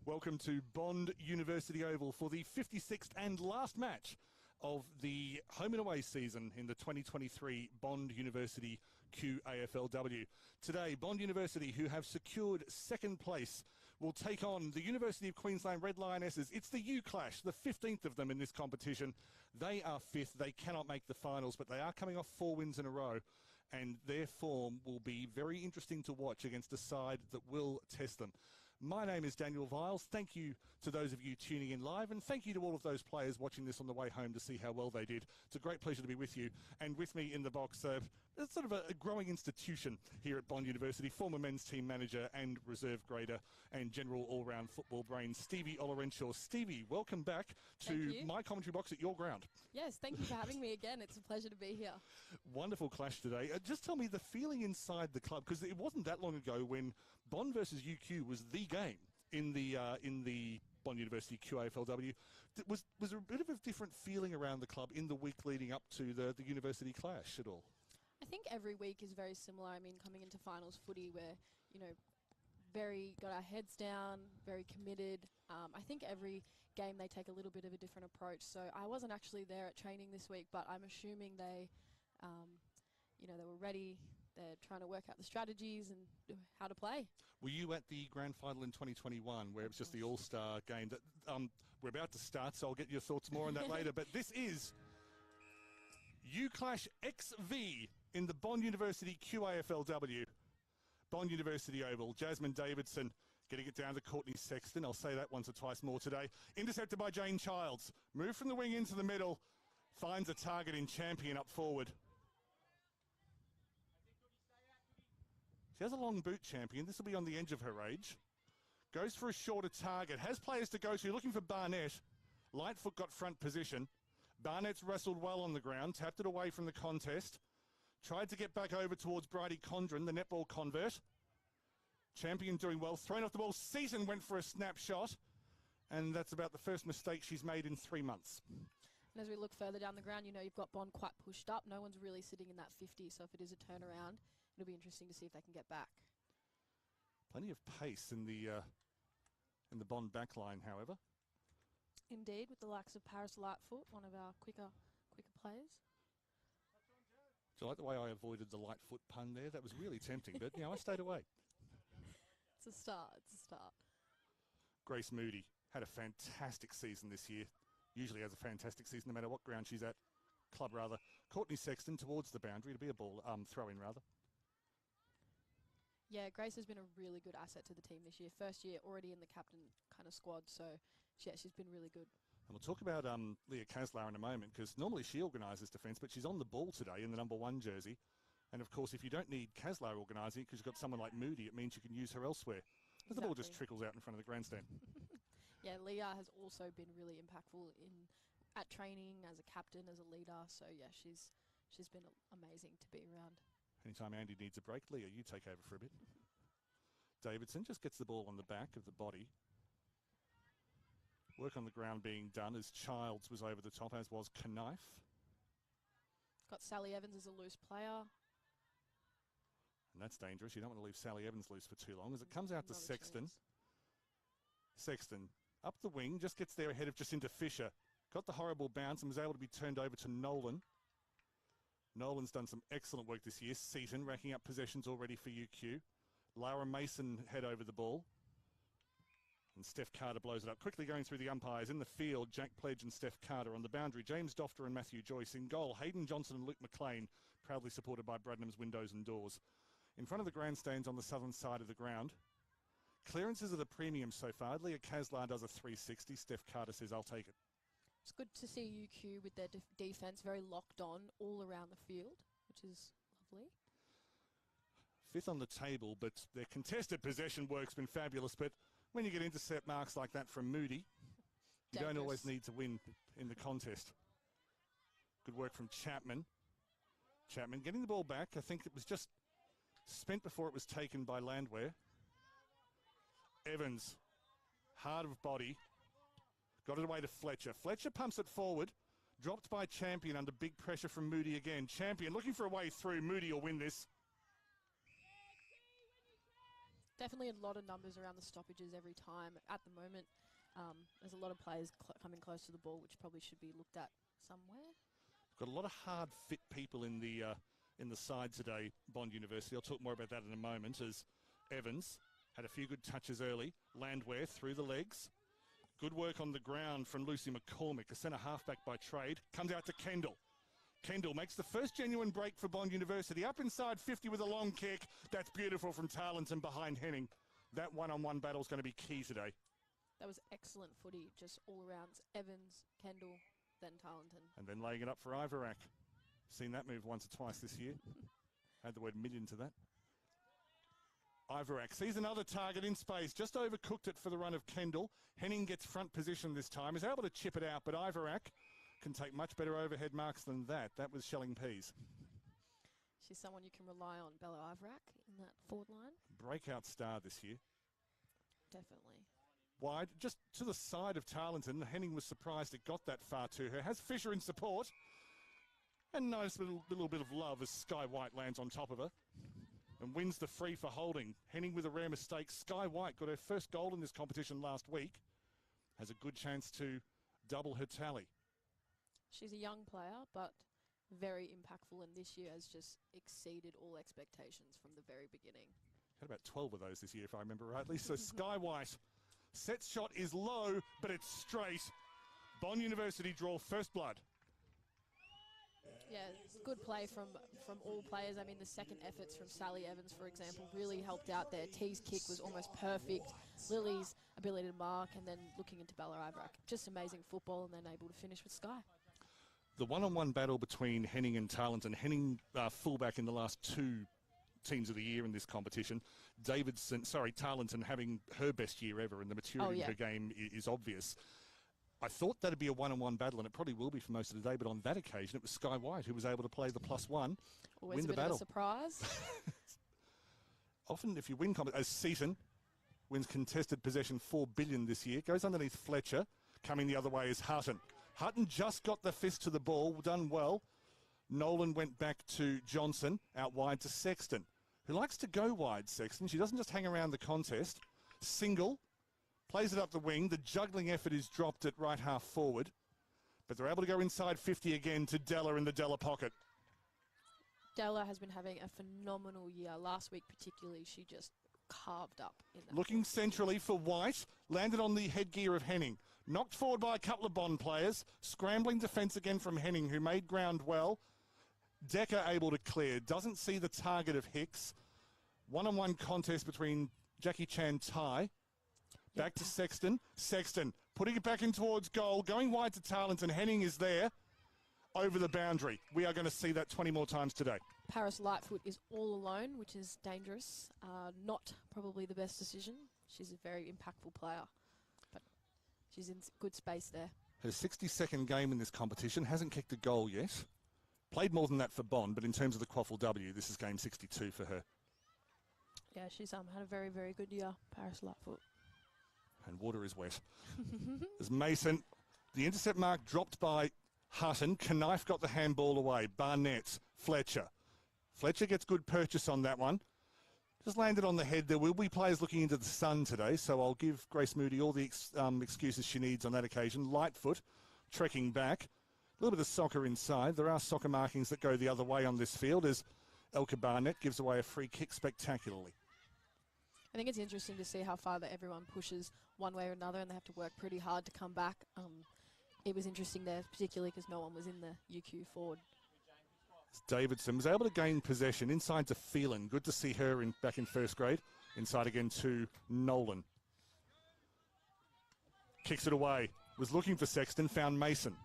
Welcome to Bond University Oval for the 56th and last match of the home and away season in the 2023 Bond University QAFLW. Today, Bond University, who have secured second place, will take on the University of Queensland Red Lionesses. It's the U-Clash, the 15th of them in this competition. They are fifth. They cannot make the finals, but they are coming off 4 wins in a row, and their form will be very interesting to watch against a side that will test them. My name is Daniel Viles. Thank you to those of you tuning in live, and thank you to all of those players watching this on the way home to see how well they did. It's a great pleasure to be with you. And with me in the box, it's sort of a growing institution here at Bond University, former men's team manager and reserve grader and general all-round football brain, Stevie Olorenshaw. Stevie, welcome back to my commentary box at your ground. Yes, thank you for having me again. It's a pleasure to be here. Wonderful clash today. Just tell me the feeling inside the club, because it wasn't that long ago when Bond versus UQ was the game in the Bond University QAFLW. Was there a bit of a different feeling around the club in the week leading up to the university clash at all? I think every week is very similar. I mean, coming into finals footy, we're, got our heads down, very committed. I think every game they take a little bit of a different approach. So I wasn't actually there at training this week, but I'm assuming they were ready. They're trying to work out the strategies and how to play. Were you at the grand final in 2021 where it was just the all-star game that we're about to start, so I'll get your thoughts more on that later. But this is U-Clash XV in the Bond University QAFLW. Bond University Oval. Jasmine Davidson getting it down to Courtney Sexton. I'll say that once or twice more today. Intercepted by Jane Childs. Move from the wing into the middle. Finds a target in Champion up forward. She has a long boot, Champion. This will be on the edge of her age. Goes for a shorter target. Has players to go to. Looking for Barnett. Lightfoot got front position. Barnett's wrestled well on the ground. Tapped it away from the contest. Tried to get back over towards Bridie Condren, the netball convert. Champion doing well. Thrown off the ball. Seaton went for a snapshot. And that's about the first mistake she's made in 3 months. And as we look further down the ground, you've got Bond quite pushed up. No one's really sitting in that 50, so if it is a turnaround, it'll be interesting to see if they can get back. Plenty of pace in the Bond backline, however. Indeed, with the likes of Paris Lightfoot, one of our quicker players. Do you like the way I avoided the Lightfoot pun there? That was really tempting, but I stayed away. It's a start. Grace Moody had a fantastic season this year. Usually has a fantastic season no matter what ground she's at. Club, rather. Courtney Sexton towards the boundary to be a ball throw-in, rather. Yeah, Grace has been a really good asset to the team this year. First year already in the captain kind of squad, so she's been really good. And we'll talk about Leah Kaslar in a moment, because normally she organises defence, but she's on the ball today in the number 1 jersey. And, of course, if you don't need Kaslar organising because you've got someone like Moody, it means you can use her elsewhere. Exactly. The ball just trickles out in front of the grandstand. Yeah, Leah has also been really impactful at training, as a captain, as a leader. So, yeah, she's been amazing to be around. Anytime Andy needs a break, Leah, you take over for a bit. Davidson just gets the ball on the back of the body. Work on the ground being done as Childs was over the top, as was Knife. Got Sally Evans as a loose player. And that's dangerous. You don't want to leave Sally Evans loose for too long. As it comes out to Sexton. Sexton up the wing, just gets there ahead of Jacinta Fisher. Got the horrible bounce and was able to be turned over to Nolan. Nolan's done some excellent work this year. Seaton racking up possessions already for UQ. Lara Mason head over the ball. And Steph Carter blows it up. Quickly going through the umpires. In the field, Jack Pledge and Steph Carter. On the boundary, James Dofter and Matthew Joyce. In goal, Hayden Johnson and Luke McLean, proudly supported by Bradnam's Windows and Doors. In front of the grandstands on the southern side of the ground. Clearances are the premium so far. Leah Kaslar does a 360. Steph Carter says, I'll take it. It's good to see UQ with their defence very locked on all around the field, which is lovely. Fifth on the table, but their contested possession work's been fabulous. But when you get intercept marks like that from Moody, you don't always need to win in the contest. Good work from Chapman. Chapman getting the ball back. I think it was just spent before it was taken by Landwehr. Evans, hard of body. Got it away to Fletcher. Fletcher pumps it forward. Dropped by Champion under big pressure from Moody again. Champion looking for a way through. Moody will win this. Definitely a lot of numbers around the stoppages every time. At the moment, there's a lot of players coming close to the ball, which probably should be looked at somewhere. Got a lot of hard, fit people in the side today, Bond University. I'll talk more about that in a moment as Evans had a few good touches early. Landwehr through the legs. Good work on the ground from Lucy McCormick, a centre halfback by trade. Comes out to Kendall. Kendall makes the first genuine break for Bond University. Up inside 50 with a long kick. That's beautiful from Tarleton behind Henning. That one-on-one battle is going to be key today. That was excellent footy, just all around. Evans, Kendall, then Tarleton. And then laying it up for Iverack. Seen that move once or twice this year. Add the word million to that. Iverack sees another target in space. Just overcooked it for the run of Kendall. Henning gets front position this time. Is able to chip it out, but Iverack can take much better overhead marks than that. That was shelling peas. She's someone you can rely on, Bella Iverack, in that forward line. Breakout star this year. Definitely. Wide, just to the side of Tarleton. Henning was surprised it got that far to her. Has Fisher in support. And nice little bit of love as Sky White lands on top of her and wins the free for holding. Henning with a rare mistake. Sky White got her first goal in this competition last week. Has a good chance to double her tally. She's a young player, but very impactful, and this year has just exceeded all expectations from the very beginning. Had about 12 of those this year, if I remember rightly. So Sky White, set shot is low, but it's straight. Bond University draw first blood. Yeah, good play from all players. I mean, the second efforts from Sally Evans, for example, really helped out there. T's kick was almost perfect. Lily's ability to mark, and then looking into Bella Iverack. Just amazing football, and then able to finish with Sky. The one-on-one battle between Henning and Tarleton. Henning fullback in the last two teams of the year in this competition. Tarleton having her best year ever, and the maturity of her game is obvious. I thought that'd be a one-on-one battle, and it probably will be for most of the day, but on that occasion, it was Sky White who was able to play the +1, win the battle. Of a surprise. Often, if you win, as Seaton wins contested possession 4 billion this year, goes underneath Fletcher, coming the other way is Hutton. Hutton just got the fist to the ball, done well. Nolan went back to Johnson, out wide to Sexton, who likes to go wide, Sexton. She doesn't just hang around the contest. Single. Plays it up the wing. The juggling effort is dropped at right half forward. But they're able to go inside 50 again to Della in the Della pocket. Della has been having a phenomenal year. Last week particularly, she just carved up in that. Looking centrally for White. Landed on the headgear of Henning. Knocked forward by a couple of Bond players. Scrambling defence again from Henning, who made ground well. Decker able to clear. Doesn't see the target of Hicks. One-on-one contest between Jackie Chan Tai. Back to Sexton. Sexton putting it back in towards goal. Going wide to Tarleton. Henning is there. Over the boundary. We are going to see that 20 more times today. Paris Lightfoot is all alone, which is dangerous. Not probably the best decision. She's a very impactful player. But she's in good space there. Her 62nd game in this competition. Hasn't kicked a goal yet. Played more than that for Bond, but in terms of the QAFLW, this is game 62 for her. Yeah, she's had a very, very good year, Paris Lightfoot. And water is wet. As Mason, the intercept mark dropped by Hutton. Knife got the handball away. Barnett, Fletcher. Fletcher gets good purchase on that one. Just landed on the head. There will be players looking into the sun today, so I'll give Grace Moody all the excuses she needs on that occasion. Lightfoot, trekking back. A little bit of soccer inside. There are soccer markings that go the other way on this field as Elka Barnett gives away a free kick spectacularly. I think it's interesting to see how far that everyone pushes one way or another, and they have to work pretty hard to come back. It was interesting there, particularly because no one was in the UQ forward. Davidson was able to gain possession inside to Phelan. Good to see her back in first grade. Inside again to Nolan. Kicks it away. Was looking for Sexton, found Mason.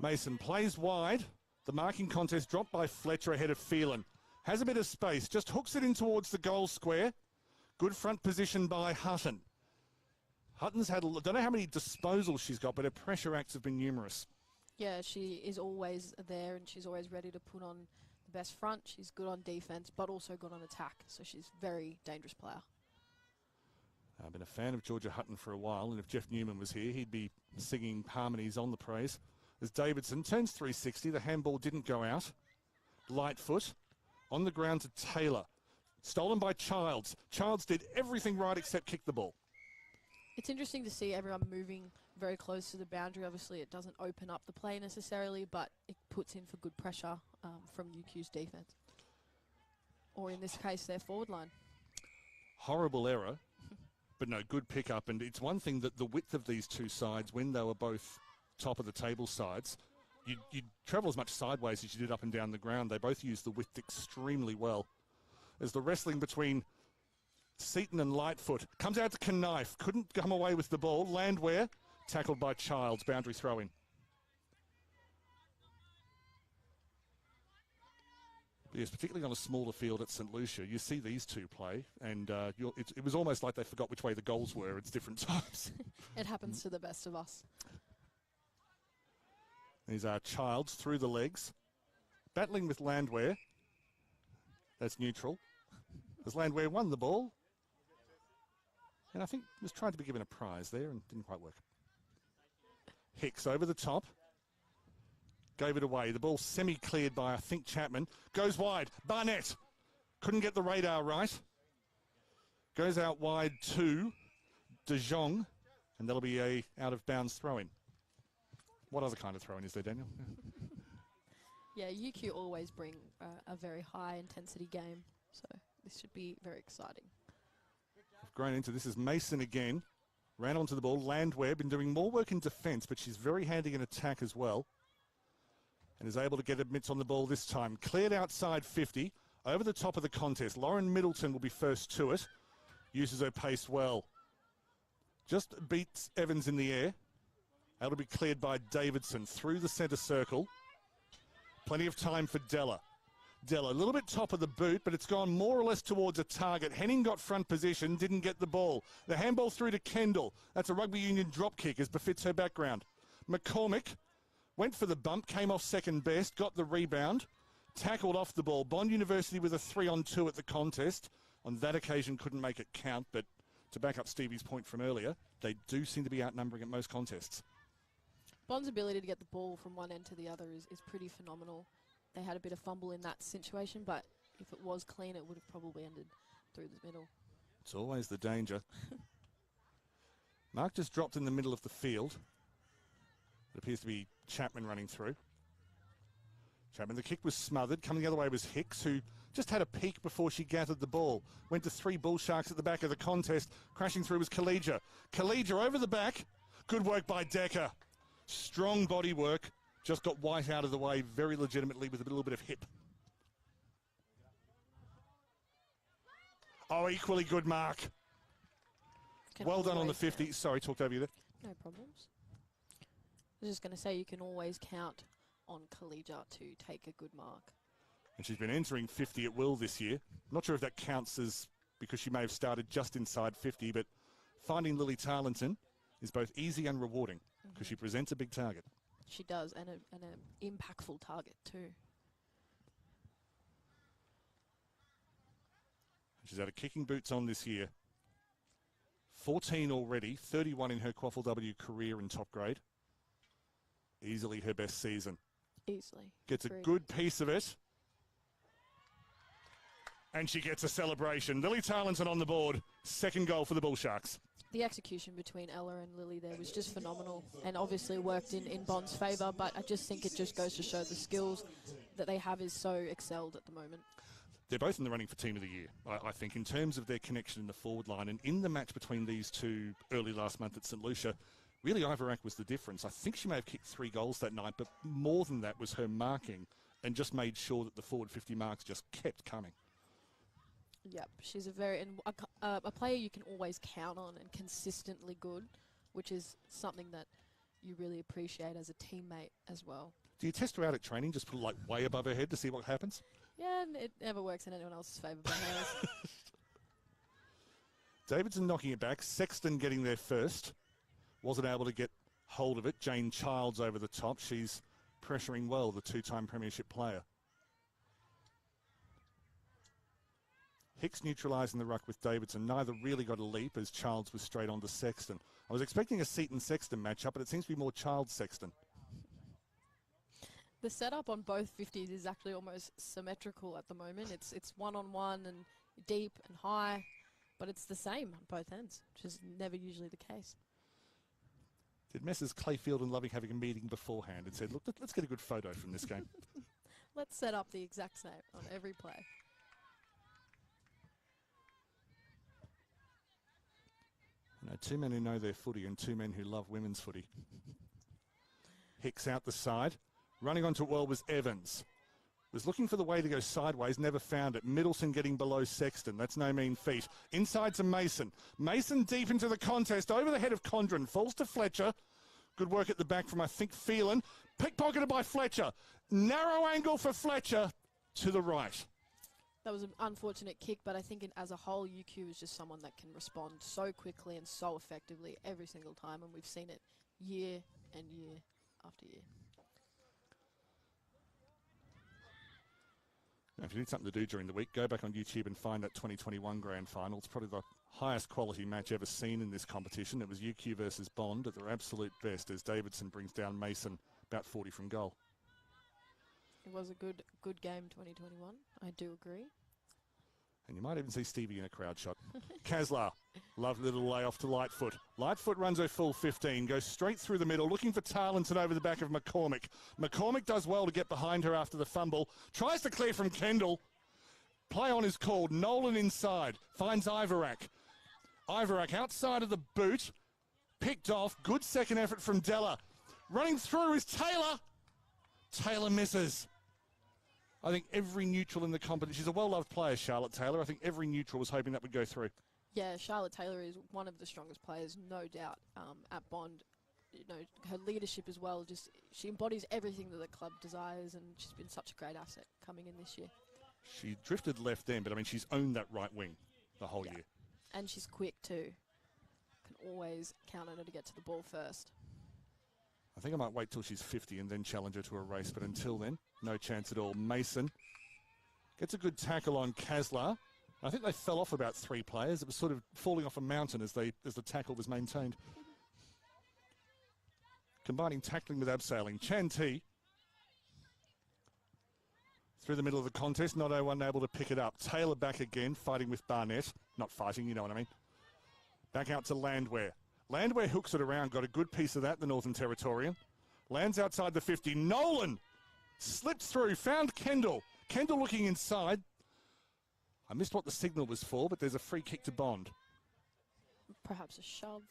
Mason plays wide. The marking contest dropped by Fletcher ahead of Phelan. Has a bit of space, just hooks it in towards the goal square. Good front position by Hutton. Hutton's had, don't know how many disposals she's got, but her pressure acts have been numerous. Yeah, she is always there, and she's always ready to put on the best front. She's good on defence, but also good on attack, so she's a very dangerous player. I've been a fan of Georgia Hutton for a while, and if Jeff Newman was here, he'd be singing harmonies on the praise. As Davidson turns 360, the handball didn't go out. Lightfoot. On the ground to Taylor. Stolen by Childs. Childs did everything right except kick the ball. It's interesting to see everyone moving very close to the boundary. Obviously, it doesn't open up the play necessarily, but it puts in for good pressure from UQ's defence. Or in this case, their forward line. Horrible error, but no, good pickup. And it's one thing that the width of these two sides, when they were both top of the table sides, you'd travel as much sideways as you did up and down the ground. They both used the width extremely well. As the wrestling between Seaton and Lightfoot comes out to Knife, couldn't come away with the ball. Landwehr tackled by Childs, boundary throw-in. Yes, particularly on a smaller field at St Lucia, you see these two play, and it was almost like they forgot which way the goals were at different times. It happens to the best of us. These are Childs through the legs, battling with Landwehr. That's neutral. As Landwehr won the ball, and I think was trying to be given a prize there and didn't quite work. Hicks over the top. Gave it away. The ball semi-cleared by, I think, Chapman. Goes wide. Barnett. Couldn't get the radar right. Goes out wide to De Jong. And that'll be a out-of-bounds throw-in. What other kind of throw-in is there, Daniel? Yeah, UQ always bring a very high-intensity game. So this should be very exciting. I've grown into this. Is Mason again. Ran onto the ball. Landwehr been doing more work in defence, but she's very handy in attack as well. And is able to get mitts on the ball this time. Cleared outside 50, over the top of the contest. Lauren Middleton will be first to it. Uses her pace well. Just beats Evans in the air. That'll be cleared by Davidson through the centre circle. Plenty of time for Della. Della, a little bit top of the boot, but it's gone more or less towards a target. Henning got front position, didn't get the ball. The handball through to Kendall. That's a rugby union drop kick, as befits her background. McCormick went for the bump, came off second best, got the rebound, tackled off the ball. Bond University with a 3-on-2 at the contest. On that occasion, couldn't make it count, but to back up Stevie's point from earlier, they do seem to be outnumbering at most contests. Bond's ability to get the ball from one end to the other is pretty phenomenal. They had a bit of fumble in that situation, but if it was clean, it would have probably ended through the middle. It's always the danger. Mark just dropped in the middle of the field. It appears to be Chapman running through. Chapman, the kick was smothered. Coming the other way was Hicks, who just had a peek before she gathered the ball. Went to 3 Bull Sharks at the back of the contest. Crashing through was Khalija. Khalija over the back. Good work by Decker. Strong body work. Just got White out of the way very legitimately with a little bit of hip. Oh, equally good mark. Well done on the 50. Sorry, talked over you there. No problems. I was just going to say you can always count on Khalija to take a good mark. And she's been entering 50 at will this year. Not sure if that counts as because she may have started just inside 50, but finding Lily Tarleton is both easy and rewarding because she presents a big target. She does, and an impactful target too. She's had a kicking boots on this year. 14 already, 31 in her QAFLW career in top grade. Easily her best season. Easily. Gets a good piece of it. And she gets a celebration. Lily Tarleton on the board. Second goal for the Bull Sharks. The execution between Ella and Lily there was just phenomenal and obviously worked in Bond's favour, but I just think it just goes to show the skills that they have is so excelled at the moment. They're both in the running for Team of the Year, I think, in terms of their connection in the forward line. And in the match between these two early last month at St Lucia, really Iverack was the difference. I think she may have kicked 3 goals that night, but more than that was her marking and just made sure that the forward 50 marks just kept coming. Yep, she's a player you can always count on and consistently good, which is something that you really appreciate as a teammate as well. Do you test her out at training, just put it like way above her head to see what happens? Yeah, and it never works in anyone else's favour but hers. Davidson knocking it back, Sexton getting there first. Wasn't able to get hold of it. Jane Childs over the top. She's pressuring well, the 2-time premiership player. Hicks neutralising the ruck with Davidson. Neither really got a leap as Childs was straight on to Sexton. I was expecting a Seaton-Sexton matchup, but it seems to be more Childs-Sexton. The setup on both 50s is actually almost symmetrical at the moment. It's one-on-one and deep and high, but it's the same on both ends, which is never usually the case. Did Messrs. Clayfield and Loving having a meeting beforehand and said, look, let's get a good photo from this game? Let's set up the exact same on every play. You know, two men who know their footy and two men who love women's footy. Hicks out the side. Running onto it well was Evans. Was looking for the way to go sideways, never found it. Middleton getting below Sexton. That's no mean feat. Inside to Mason. Mason deep into the contest. Over the head of Condren. Falls to Fletcher. Good work at the back from, I think, Phelan. Pickpocketed by Fletcher. Narrow angle for Fletcher to the right. That was an unfortunate kick, but I think as a whole, UQ is just someone that can respond so quickly and so effectively every single time, and we've seen it year and year after year. Now, if you need something to do during the week, go back on YouTube and find that 2021 Grand Final. It's probably the highest quality match ever seen in this competition. It was UQ versus Bond at their absolute best as Davidson brings down Mason about 40 from goal. It was a good game, 2021. I do agree. And you might even see Stevie in a crowd shot. Kaslar, lovely little layoff to Lightfoot. Lightfoot runs her full 15, goes straight through the middle, looking for Tarleton over the back of McCormick. McCormick does well to get behind her after the fumble. Tries to clear from Kendall. Play on is called. Nolan inside. Finds Ivorak. Ivorak outside of the boot. Picked off. Good second effort from Della. Running through is Taylor. Taylor misses. I think every neutral in the competition, she's a well-loved player, Charlotte Taylor. I think every neutral was hoping that would go through. Yeah, Charlotte Taylor is one of the strongest players, no doubt, at Bond. You know, her leadership as well, just she embodies everything that the club desires, and she's been such a great asset coming in this year. She drifted left then, but I mean, she's owned that right wing the whole year. And she's quick too. Can always count on her to get to the ball first. I think I might wait till she's 50 and then challenge her to a race, but until then, no chance at all. Mason gets a good tackle on Kaslar. I think they fell off about 3 players. It was sort of falling off a mountain as the tackle was maintained. Combining tackling with abseiling. Chan T through the middle of the contest, not able to pick it up. Taylor back again, fighting with Barnett. Not fighting, you know what I mean. Back out to Landwehr. Landwehr hooks it around, got a good piece of that, the Northern Territorian. Lands outside the 50. Nolan slipped through, found Kendall. Kendall looking inside. I missed what the signal was for, but there's a free kick to Bond. Perhaps a shove.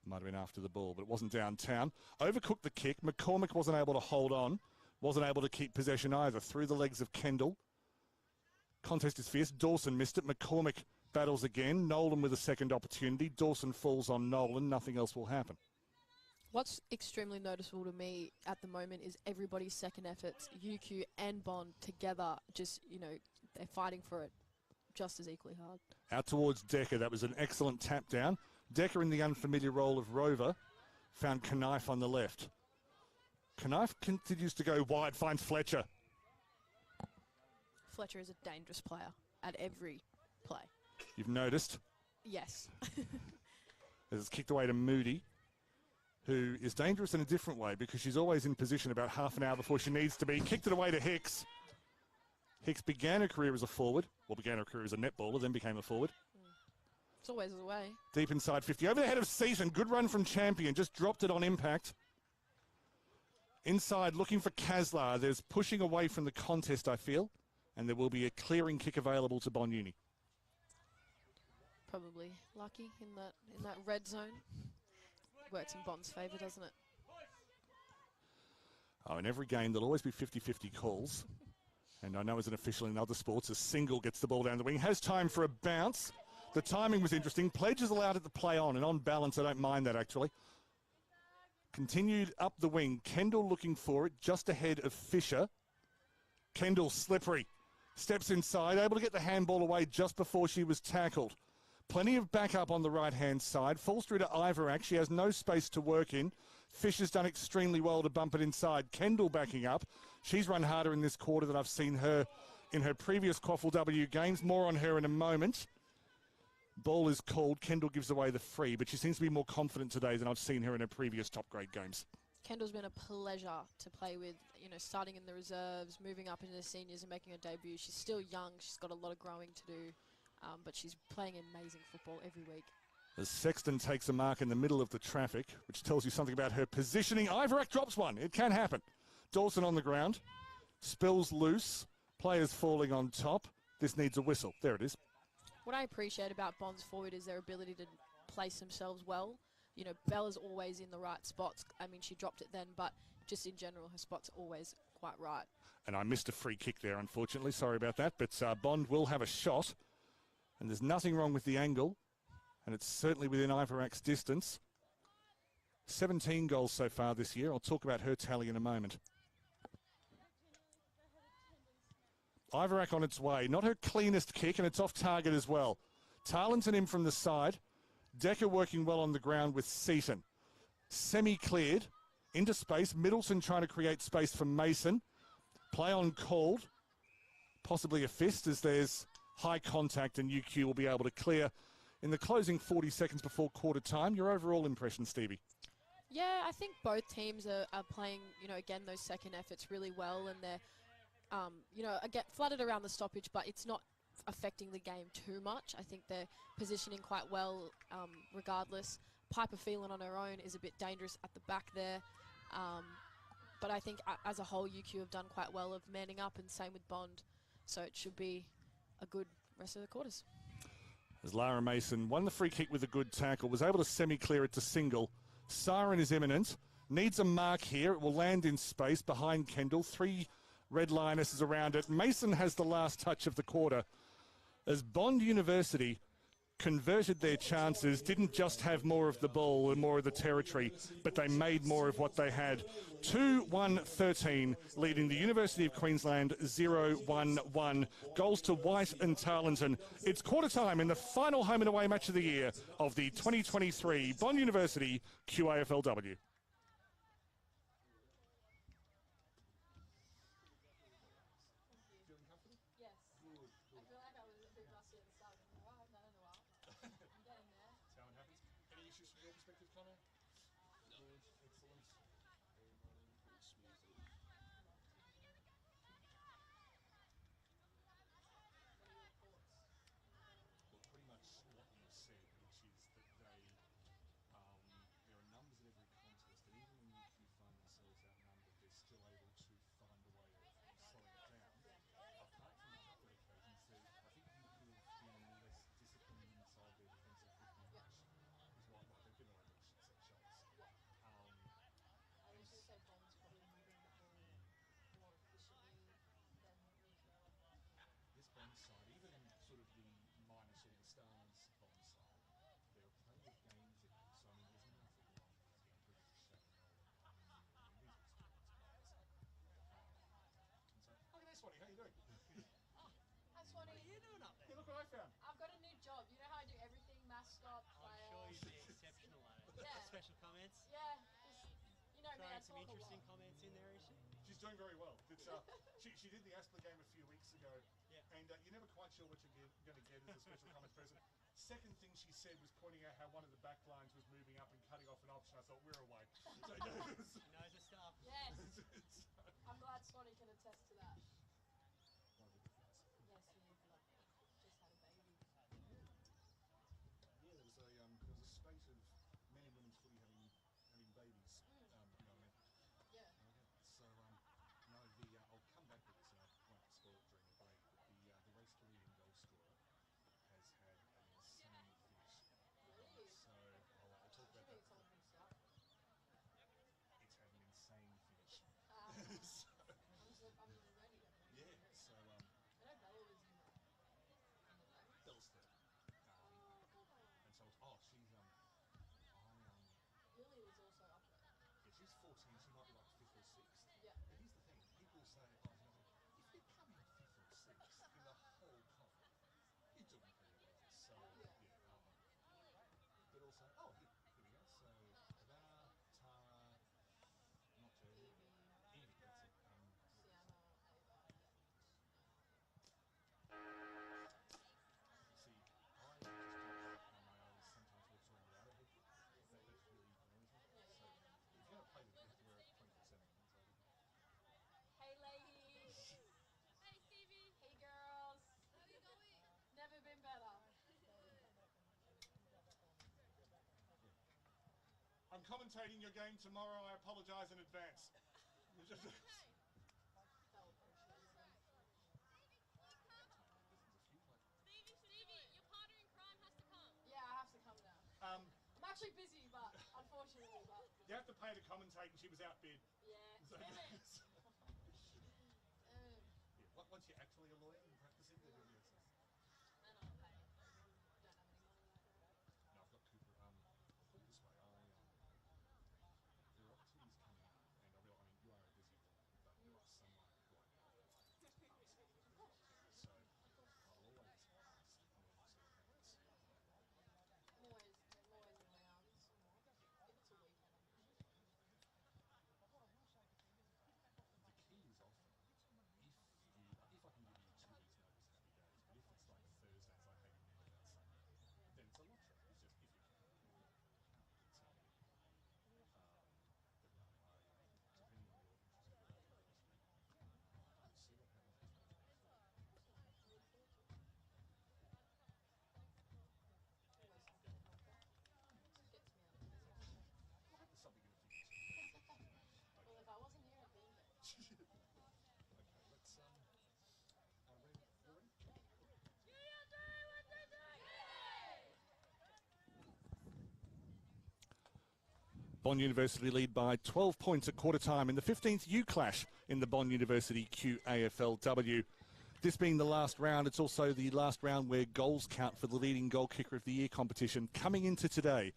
Might have been after the ball, but it wasn't downtown. Overcooked the kick. McCormick wasn't able to hold on. Wasn't able to keep possession either. Through the legs of Kendall. Contest is fierce. Dawson missed it. McCormick battles again. Nolan with a second opportunity. Dawson falls on Nolan. Nothing else will happen. What's extremely noticeable to me at the moment is everybody's second efforts, UQ and Bond together, just, you know, they're fighting for it just as equally hard. Out towards Decker. That was an excellent tap down. Decker in the unfamiliar role of Rover found Knife on the left. Knife continues to go wide, finds Fletcher. Fletcher is a dangerous player at every play. You've noticed. Yes. As it's kicked away to Moody, who is dangerous in a different way because she's always in position about half an hour before she needs to be. Kicked it away to Hicks. Hicks began her career as a forward. Well, began her career as a netballer, then became a forward. It's always the way. Deep inside 50. Over the head of Seaton. Good run from Champion. Just dropped it on impact. Inside looking for Kaslar. There's pushing away from the contest, I feel. And there will be a clearing kick available to Bond Uni. Probably lucky in that red zone. Works in Bond's favour, doesn't it? Oh, in every game, there'll always be 50-50 calls. And I know as an official in other sports, a single gets the ball down the wing. Has time for a bounce. The timing was interesting. Pledge is allowed it to play on, and on balance, I don't mind that, actually. Continued up the wing. Kendall looking for it, just ahead of Fisher. Kendall slippery. Steps inside, able to get the handball away just before she was tackled. Plenty of backup on the right-hand side. Falls through to Ivorak. She has no space to work in. Fisher's done extremely well to bump it inside. Kendall backing up. She's run harder in this quarter than I've seen her in her previous QAFLW games. More on her in a moment. Ball is called. Kendall gives away the free, but she seems to be more confident today than I've seen her in her previous top-grade games. Kendall's been a pleasure to play with, starting in the reserves, moving up into the seniors and making her debut. She's still young. She's got a lot of growing to do, but she's playing amazing football every week. As Sexton takes a mark in the middle of the traffic, which tells you something about her positioning. Ivorak drops one. It can happen. Dawson on the ground. Spills loose. Players falling on top. This needs a whistle. There it is. What I appreciate about Bond's forward is their ability to place themselves well. Bella's always in the right spots. I mean, she dropped it then, but just in general, her spot's always quite right. And I missed a free kick there, unfortunately. Sorry about that. But Bond will have a shot. And there's nothing wrong with the angle. And it's certainly within Ivorak's distance. 17 goals so far this year. I'll talk about her tally in a moment. Ivorak on its way. Not her cleanest kick, and it's off target as well. Tarleton in from the side. Decker working well on the ground with Seaton. Semi-cleared. Into space. Middleton trying to create space for Mason. Play on called. Possibly a fist as there's high contact, and UQ will be able to clear in the closing 40 seconds before quarter time. Your overall impression, Stevie? Yeah, I think both teams are playing, again, those second efforts really well, and they're, get flooded around the stoppage, but it's not affecting the game too much. I think they're positioning quite well regardless. Piper Phelan on her own is a bit dangerous at the back there, but I think as a whole, UQ have done quite well of manning up, and same with Bond, so it should be a good rest of the quarters. As Lara Mason won the free kick with a good tackle, was able to semi-clear it to single. Siren is imminent. Needs a mark here. It will land in space behind Kendall. 3 red lionesses around it. Mason has the last touch of the quarter. As Bond University converted their chances, didn't just have more of the ball and more of the territory, but they made more of what they had. 2-1-13, leading the University of Queensland 0-1-1. Goals to White and Tarleton. It's quarter time in the final home and away match of the year of the 2023 Bond University QAFLW. Swanee, how you doing? Hi, Swanee. What are you doing up there? Hey, look what I found. I've got a new job. You know how I do everything, mascot, player. I'm sure you'd be exceptional at it. Yeah. Special comments. Yeah, you know me, I Throwing some talk a interesting lot. comments in there, is she? She's doing very well. It's, she did the Aspley game a few weeks ago, Yeah. and you're never quite sure what you're going to get as a special comments person. Second thing she said was pointing out how one of the back lines was moving up and cutting off an option. I thought, we're away. So, She knows her stuff. Yes. I'm glad Swanee can attest to that. Yes, he is lovely. Just had a baby. Yeah, there was a spate of men and women's footy having babies. You know what I mean? Yeah. So I'll come back at won't spoil it during the break, but the race Canadian goal scorer has had an insane finish. Really? So I'll talk about that. It's all mixed up. It's had an insane finish. So, I'm ready. yeah. So I know Bella was in the race. Belster. And so she's Lily was also up there. yeah, she's 14. She might be like 5th or 6th. Yeah. But here's the thing: people say, if you come in 5th or 6th in the whole comp, you're doing pretty well. So Yeah. but also, here we go. So Tara, not Jodie, Evie, that's it. Sienna, Ava, yeah. See, I just do my eyes sometimes walks around without a head kick. That really annoys me. So if you're going to play the bit where I'm commentating your game tomorrow. I apologise in advance. Yeah, I have to come now. I'm actually busy, but unfortunately, You have to pay to commentate, and she was outbid. yeah. So once you're actually a lawyer and practicing, then you'll be assessed. And I'll pay. Don't have any money like that. No, I've got Cooper. Put it this way, there are opportunities coming up, and I mean, you are a busy woman, but there are someone who I know so I'll always ask when you see practice. I'm always around. If it's a weekend, I'm usually home. The key is often if I can give you 2 weeks' notice, happy days. But if it's like Thursdays, I hate you about Sunday, then it's a lot trickier. It's just if you can. But no, depending on your interest in the university, we'll see what happens in 2024. Look forward to it. Always something to help out. Gets me out of bed. We'll have something in a few years. Well, if I wasn't here, I'd be in bed. Okay, let's ready? You ready? Bond University lead by 12 points at quarter time in the 15th U Clash in the Bond University QAFLW. This being the last round, it's also the last round where goals count for the leading goal kicker of the year competition. Coming into today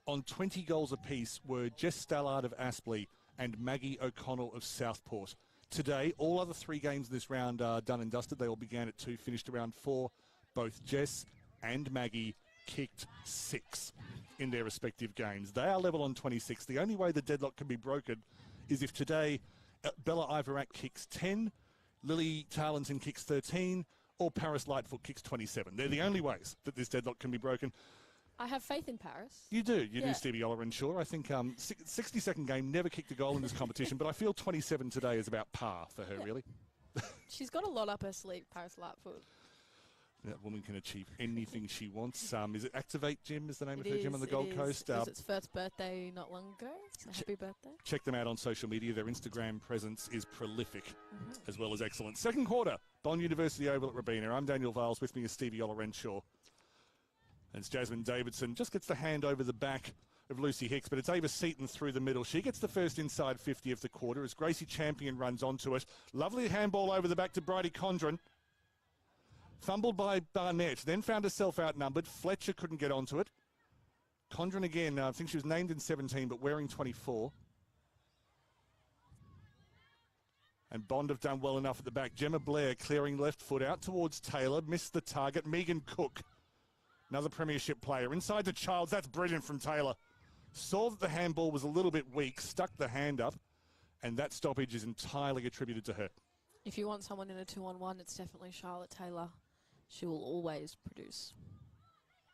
on 20 goals apiece were Jess Stallard of Aspley and Maggie O'Connell of Southport. Today, all other 3 games in this round are done and dusted. They all began at 2, finished around 4. Both Jess and Maggie kicked 6 in their respective games. They are level on 26. The only way the deadlock can be broken is if today Bella Ivorak kicks 10, Lily Tarleton kicks 13, or Paris Lightfoot kicks 27. They're the only ways that this deadlock can be broken. I have faith in Paris. You do, Stevie Ollerenshaw. I think 60-second game, never kicked a goal in this competition, but I feel 27 today is about par for her, really. She's got a lot up her sleeve, Paris Lightfoot. That woman can achieve anything she wants. Is it Activate Gym is the name of her gym on the It Gold is. Coast? It was its first birthday not long ago, so happy birthday. Check them out on social media. Their Instagram presence is prolific as well as excellent. Second quarter, Bond University Oval at Robina. I'm Daniel Viles. With me is Stevie Ollerenshaw. And it's Jasmine Davidson. Just gets the hand over the back of Lucy Hicks, but it's Ava Seaton through the middle. She gets the first inside 50 of the quarter as Gracie Champion runs onto it. Lovely handball over the back to Bridie Condren. Fumbled by Barnett, then found herself outnumbered. Fletcher couldn't get onto it. Condren again, I think she was named in 17, but wearing 24. And Bond have done well enough at the back. Gemma Blair clearing left foot out towards Taylor. Missed the target. Megan Cook, another premiership player. Inside to Childs. That's brilliant from Taylor. Saw that the handball was a little bit weak. Stuck the hand up. And that stoppage is entirely attributed to her. If you want someone in a 2-on-1, it's definitely Charlotte Taylor. She will always produce.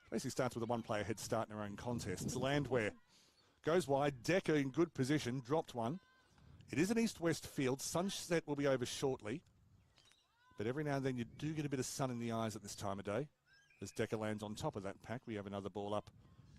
Basically starts with a one-player head start in her own contests. Landwehr goes wide. Decker in good position. Dropped one. It is an east-west field. Sunset will be over shortly. But every now and then you do get a bit of sun in the eyes at this time of day. As Decker lands on top of that pack, we have another ball up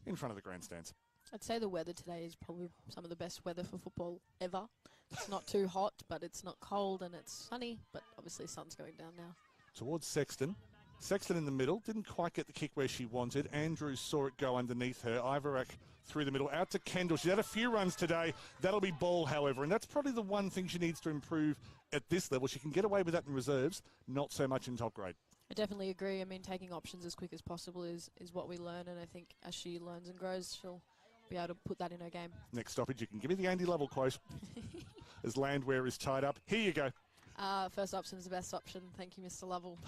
in front of the grandstands. I'd say the weather today is probably some of the best weather for football ever. It's not too hot, but it's not cold, and it's sunny, but obviously sun's going down now. Towards Sexton. Sexton in the middle. Didn't quite get the kick where she wanted. Andrews saw it go underneath her. Ivorak through the middle. Out to Kendall. She's had a few runs today. That'll be ball, however, and that's probably the one thing she needs to improve at this level. She can get away with that in reserves, not so much in top grade. I definitely agree. I mean, taking options as quick as possible is what we learn, and I think as she learns and grows, she'll be able to put that in her game. Next stoppage, you can give me the Andy Lovell quote. As Landwehr is tied up. Here you go. First option is the best option. Thank you, Mr. Lovell.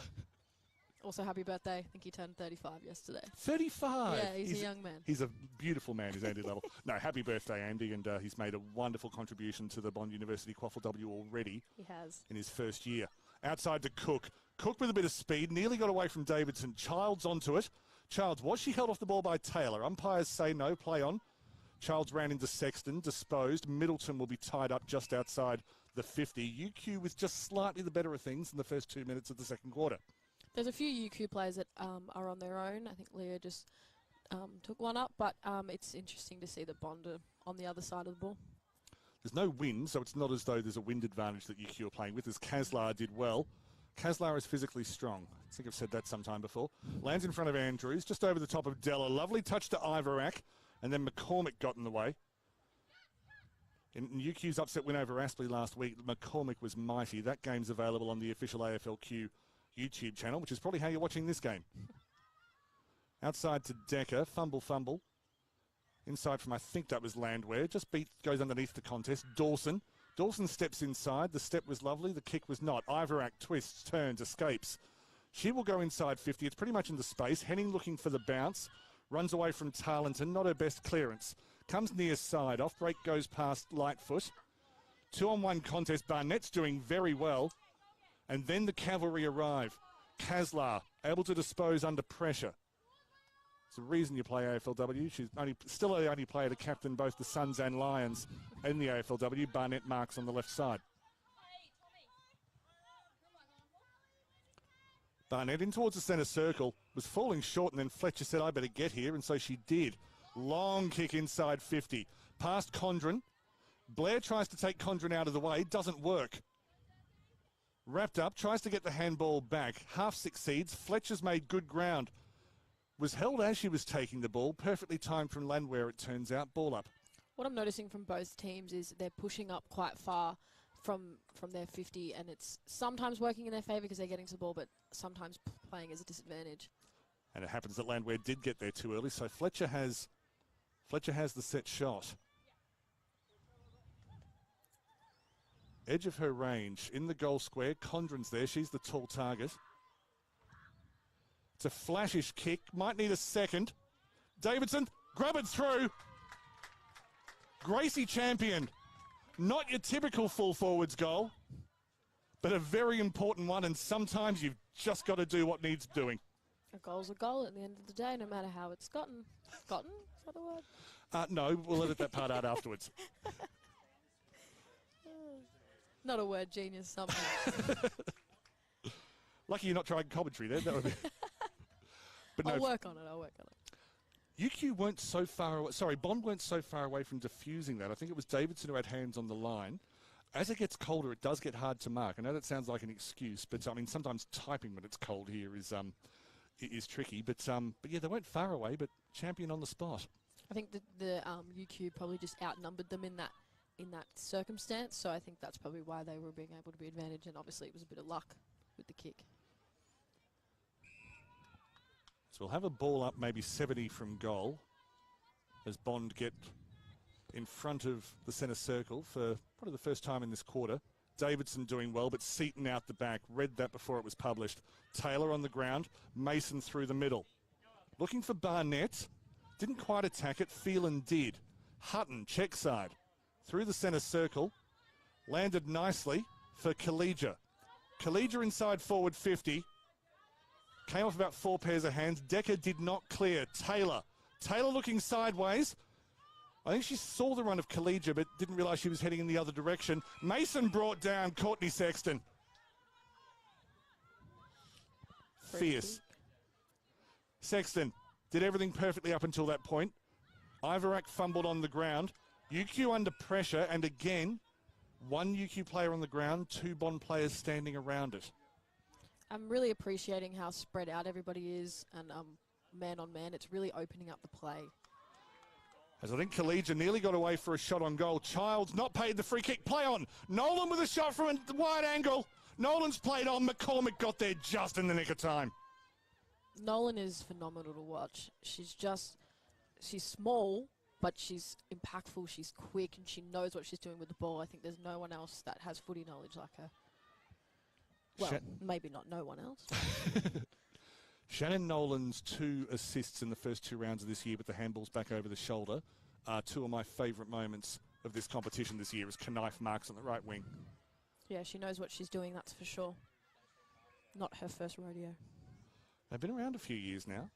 Also, happy birthday. I think he turned 35 yesterday. 35? Yeah, he's a young man. He's a beautiful man, is Andy Lovell. No, happy birthday, Andy, and he's made a wonderful contribution to the Bond University QAFLW already. He has. In his first year. Outside to Cook. Cook with a bit of speed, nearly got away from Davidson. Childs onto it. Childs, was she held off the ball by Taylor? Umpires say no, play on. Childs ran into Sexton, disposed. Middleton will be tied up just outside the 50. UQ with just slightly the better of things in the first 2 minutes of the second quarter. There's a few UQ players that are on their own. I think Leah just took one up, but it's interesting to see the Bond on the other side of the ball. There's no wind, so it's not as though there's a wind advantage that UQ are playing with, as Kaslar did well. Kaslar is physically strong. I think I've said that sometime before. Lands in front of Andrews, just over the top of Della. Lovely touch to Ivarak, and then McCormick got in the way. In UQ's upset win over Aspley last week, McCormick was mighty. That game's available on the official AFLQ YouTube channel, which is probably how you're watching this game. Outside to Decker, fumble. Inside from, I think that was Landwehr. Just goes underneath the contest. Dawson steps inside. The step was lovely. The kick was not. Ivarak twists, turns, escapes. She will go inside 50. It's pretty much in the space. Henning looking for the bounce. Runs away from Tarleton. Not her best clearance. Comes near side. Off break goes past Lightfoot. 2-on-1 contest. Barnett's doing very well. And then the cavalry arrive. Kaslar able to dispose under pressure. It's the reason you play AFLW. She's still the only player to captain both the Suns and Lions in the AFLW. Barnett marks on the left side. Barnett in towards the centre circle, was falling short, and then Fletcher said, I better get here, and so she did. Long kick inside 50. Past Condren. Blair tries to take Condren out of the way. Doesn't work. Wrapped up, tries to get the handball back. Half succeeds. Fletcher's made good ground. Was held as she was taking the ball. Perfectly timed from Landwehr, it turns out. Ball up. What I'm noticing from both teams is they're pushing up quite far from their 50, and it's sometimes working in their favour because they're getting to the ball, but sometimes playing as a disadvantage. And it happens that Landwehr did get there too early, so Fletcher has the set shot. Edge of her range. In the goal square. Condren's there. She's the tall target. It's a flashish kick. Might need a second. Davidson, grab it through. Gracie Champion. Not your typical full forwards goal, but a very important one, and sometimes you've just got to do what needs doing. A goal's a goal at the end of the day, no matter how it's gotten. Gotten? Is that a word? No, we'll edit that part out afterwards. Not a word genius, something. Lucky you're not trying commentary there. That would be. But I'll no, work on it. UQ weren't so far away. Sorry, Bond weren't so far away from diffusing that. I think it was Davidson who had hands on the line. As it gets colder, it does get hard to mark. I know that sounds like an excuse, but I mean sometimes typing when it's cold here is tricky. But yeah, they weren't far away. But Champion on the spot. I think the UQ probably just outnumbered them in that circumstance. So I think that's probably why they were being able to be advantaged. And obviously it was a bit of luck with the kick. So we'll have a ball up, maybe 70 from goal, as Bond get in front of the centre circle for probably the first time in this quarter. Davidson doing well, but Seaton out the back. Read that before it was published. Taylor on the ground. Mason through the middle. Looking for Barnett. Didn't quite attack it. Phelan did. Hutton, check side. Through the centre circle. Landed nicely for Collegia. Collegia inside forward 50. Came off about 4 pairs of hands. Decker did not clear. Taylor looking sideways. I think she saw the run of Collegia, but didn't realise she was heading in the other direction. Mason brought down Courtney Sexton. Fierce. Sexton did everything perfectly up until that point. Ivarak fumbled on the ground. UQ under pressure, and again, 1 UQ player on the ground, 2 Bond players standing around it. I'm really appreciating how spread out everybody is, and man on man, it's really opening up the play. As I think Collegia nearly got away for a shot on goal. Childs not paid the free kick. Play on. Nolan with a shot from a wide angle. Nolan's played on. McCormick got there just in the nick of time. Nolan is phenomenal to watch. She's small, but she's impactful. She's quick, and she knows what she's doing with the ball. I think there's no one else that has footy knowledge like her. Well, maybe not no one else. Shannon Nolan's 2 assists in the first 2 rounds of this year with the handballs back over the shoulder are 2 of my favourite moments of this competition this year as Knife marks on the right wing. Yeah, she knows what she's doing, that's for sure. Not her first rodeo. They've been around a few years now.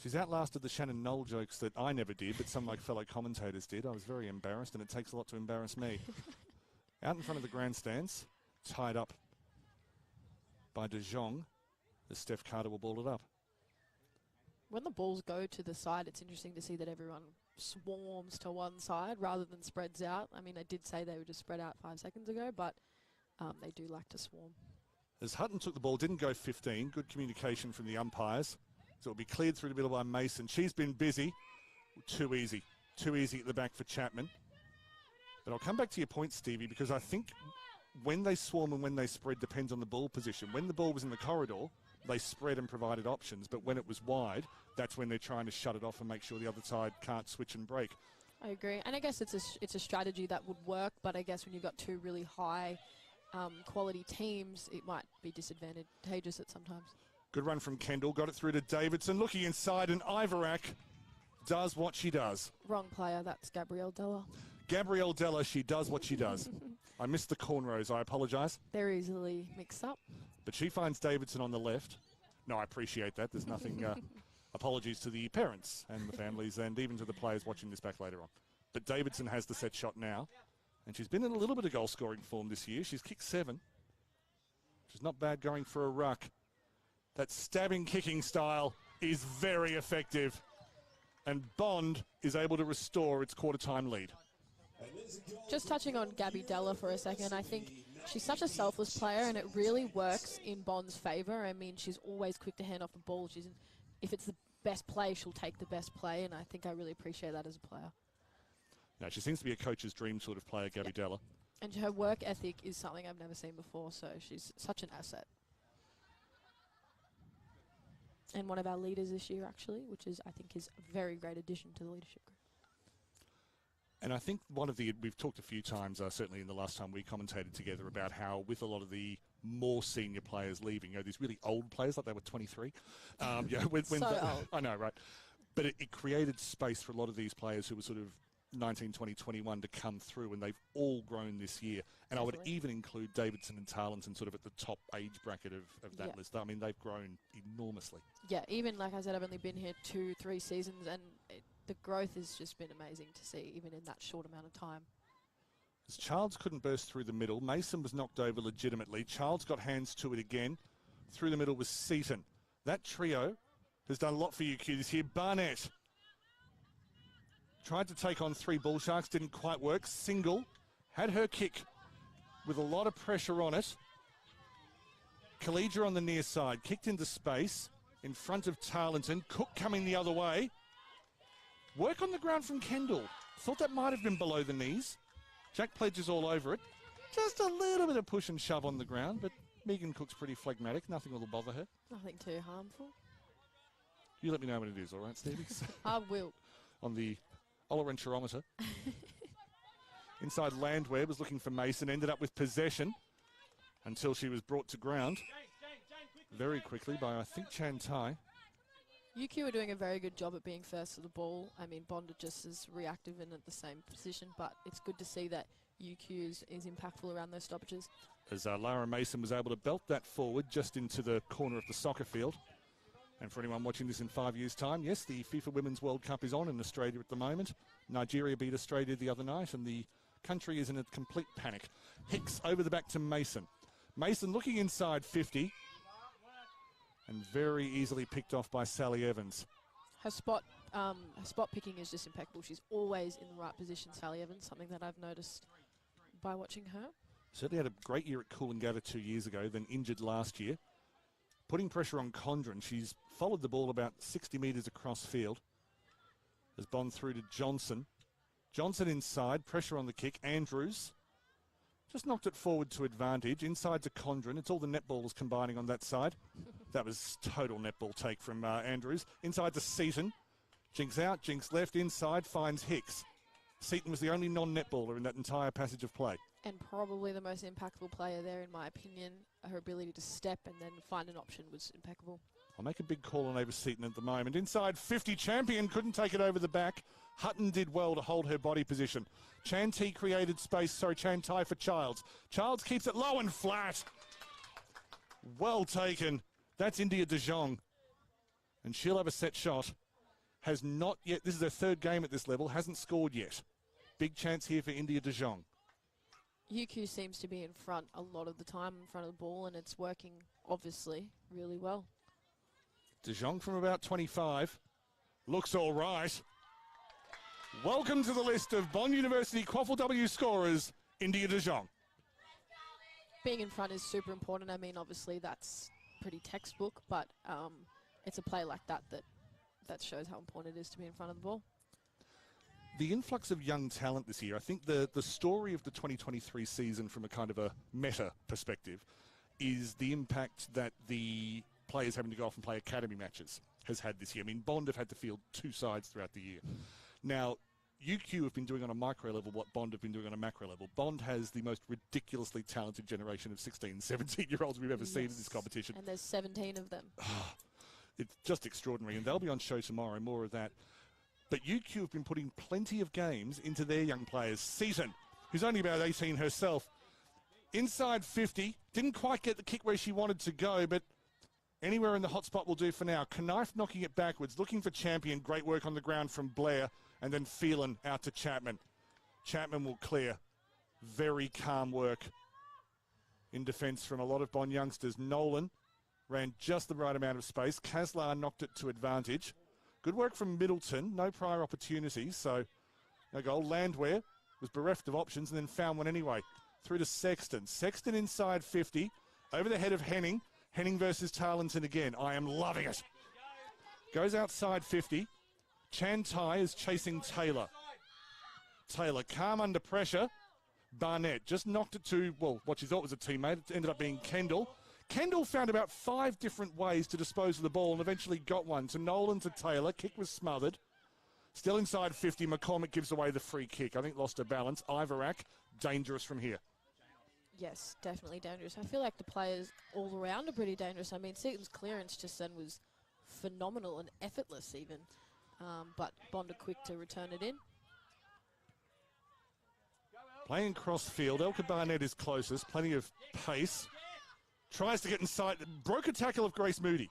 She's outlasted the Shannon Knoll jokes that I never did, but some of my fellow commentators did. I was very embarrassed, and it takes a lot to embarrass me. Out in front of the grandstands, tied up by De Jong, as Steph Carter will ball it up. when the balls go to the side, it's interesting to see that everyone swarms to one side rather than spreads out. I mean, I did say they were just spread out 5 seconds ago, but they do like to swarm. As Hutton took the ball, didn't go 15. Good communication from the umpires. So it'll be cleared through the middle by Mason. She's been busy. Too easy. Too easy at the back for Chapman. But I'll come back to your point, Stevie, because I think when they swarm and when they spread depends on the ball position. When the ball was in the corridor, they spread and provided options. But when it was wide, that's when they're trying to shut it off and make sure the other side can't switch and break. I agree. And I guess it's a strategy that would work, but I guess when you've got two really high quality teams, it might be disadvantageous at sometimes. Good run from Kendall. Got it through to Davidson. Looking inside, and Ivarak does what she does. Wrong player. That's Gabrielle Della. Gabrielle Della, she does what she does. I missed the cornrows. I apologise. They're easily mixed up. But she finds Davidson on the left. No, I appreciate that. There's nothing... apologies to the parents and the families and even to the players watching this back later on. But Davidson has the set shot now. And she's been in a little bit of goal-scoring form this year. She's kicked 7. Which is not bad going for a ruck. That stabbing kicking style is very effective. And Bond is able to restore its quarter-time lead. Just touching on Gabby Della for a second, I think she's such a selfless player and it really works in Bond's favour. I mean, she's always quick to hand off the ball. If it's the best play, she'll take the best play, and I think I really appreciate that as a player. No, she seems to be a coach's dream sort of player, Gabby Della. And her work ethic is something I've never seen before, so she's such an asset. And one of our leaders this year, actually, which I think is a very great addition to the leadership group. And I think we've talked a few times, certainly in the last time we commentated together, about how with a lot of the more senior players leaving, these really old players, like they were 23. So old. I know, right? But it created space for a lot of these players who were sort of 19, 20, 21 to come through, and they've all grown this year. And I would even include Davidson and Tarleton sort of at the top age bracket of that list. I mean, they've grown enormously. Yeah, even like I said, I've only been here 2-3 seasons, and the growth has just been amazing to see, even in that short amount of time. As Childs couldn't burst through the middle, Mason was knocked over legitimately. Childs got hands to it again. Through the middle was Seaton. That trio has done a lot for UQ this year. Barnett tried to take on 3 Bull Sharks, didn't quite work. Single had her kick with a lot of pressure on it. Collegia on the near side, kicked into space in front of Tarleton. Cook coming the other way. Work on the ground from Kendall. Thought that might have been below the knees. Jack Pledge is all over it. Just a little bit of push and shove on the ground, but Megan Cook's pretty phlegmatic. Nothing will bother her. Nothing too harmful. You let me know when it is, all right, Stevie? I will. On the Olorentiometer. Inside Landwehr was looking for Mason. Ended up with possession until she was brought to ground very quickly by, I think, Chan Tai. UQ are doing a very good job at being first to the ball. I mean, Bond are just as reactive and at the same position, but it's good to see that UQ is impactful around those stoppages. As Lara Mason was able to belt that forward just into the corner of the soccer field. And for anyone watching this in 5 years' time, yes, the FIFA Women's World Cup is on in Australia at the moment. Nigeria beat Australia the other night, and the country is in a complete panic. Hicks over the back to Mason. Mason looking inside 50. And very easily picked off by Sally Evans. Her spot picking is just impeccable. She's always in the right position, Sally Evans, something that I've noticed by watching her. Certainly had a great year at Coolangatta 2 years ago, then injured last year. Putting pressure on Condren. She's followed the ball about 60 metres across field. Has Bond through to Johnson. Johnson inside, pressure on the kick. Andrews just knocked it forward to advantage. Inside to Condren. It's all the netballers combining on that side. That was total netball take from Andrews. Inside to Seaton. Jinx out, Jinx left, inside, finds Hicks. Seaton was the only non-netballer in that entire passage of play. And probably the most impactful player there, in my opinion. Her ability to step and then find an option was impeccable. I'll make a big call on over Seaton at the moment. Inside 50, Champion couldn't take it over the back. Hutton did well to hold her body position. Chan Tai for Childs. Childs keeps it low and flat. Well taken. That's India De Jong. And she'll have a set shot. Has not yet, this is her 3rd game at this level, hasn't scored yet. Big chance here for India De Jong. UQ seems to be in front a lot of the time, in front of the ball, and it's working, obviously, really well. De Jong from about 25. Looks all right. Welcome to the list of Bond University QAFLW scorers, India De Jong. Being in front is super important. I mean, obviously that's pretty textbook, but it's a play like that that shows how important it is to be in front of the ball. The influx of young talent this year, I think the story of the 2023 season from a kind of a meta perspective is the impact that the players having to go off and play academy matches has had this year. I mean, Bond have had to field 2 sides throughout the year. Now, UQ have been doing on a micro level what Bond have been doing on a macro level. Bond has the most ridiculously talented generation of 16, 17-year-olds we've ever seen in this competition. And there's 17 of them. It's just extraordinary, and they'll be on show tomorrow, more of that. But UQ have been putting plenty of games into their young players. Seaton, who's only about 18 herself, inside 50, didn't quite get the kick where she wanted to go, but anywhere in the hot spot will do for now. Knife knocking it backwards, looking for Champion. Great work on the ground from Blair, and then Phelan out to Chapman. Chapman will clear. Very calm work in defence from a lot of Bond youngsters. Nolan ran just the right amount of space. Kaslar knocked it to advantage. Good work from Middleton. No prior opportunities, so no goal. Landwehr was bereft of options and then found one anyway. Through to Sexton. Sexton inside 50. Over the head of Henning. Henning versus Tarleton again. I am loving it. Goes outside 50. Chan Tai is chasing Taylor. Taylor calm under pressure. Barnett just knocked it to, well, what she thought was a teammate. It ended up being Kendall. Kendall found about 5 different ways to dispose of the ball and eventually got one. To Nolan, to Taylor. Kick was smothered. Still inside 50. McCormick gives away the free kick. I think lost her balance. Ivarak, dangerous from here. Yes, definitely dangerous. I feel like the players all around are pretty dangerous. I mean, Seaton's clearance just then was phenomenal and effortless even. But Bond are quick to return it in. Playing cross field. Elka Barnett is closest. Plenty of pace. Tries to get inside. Broke a tackle of Grace Moody.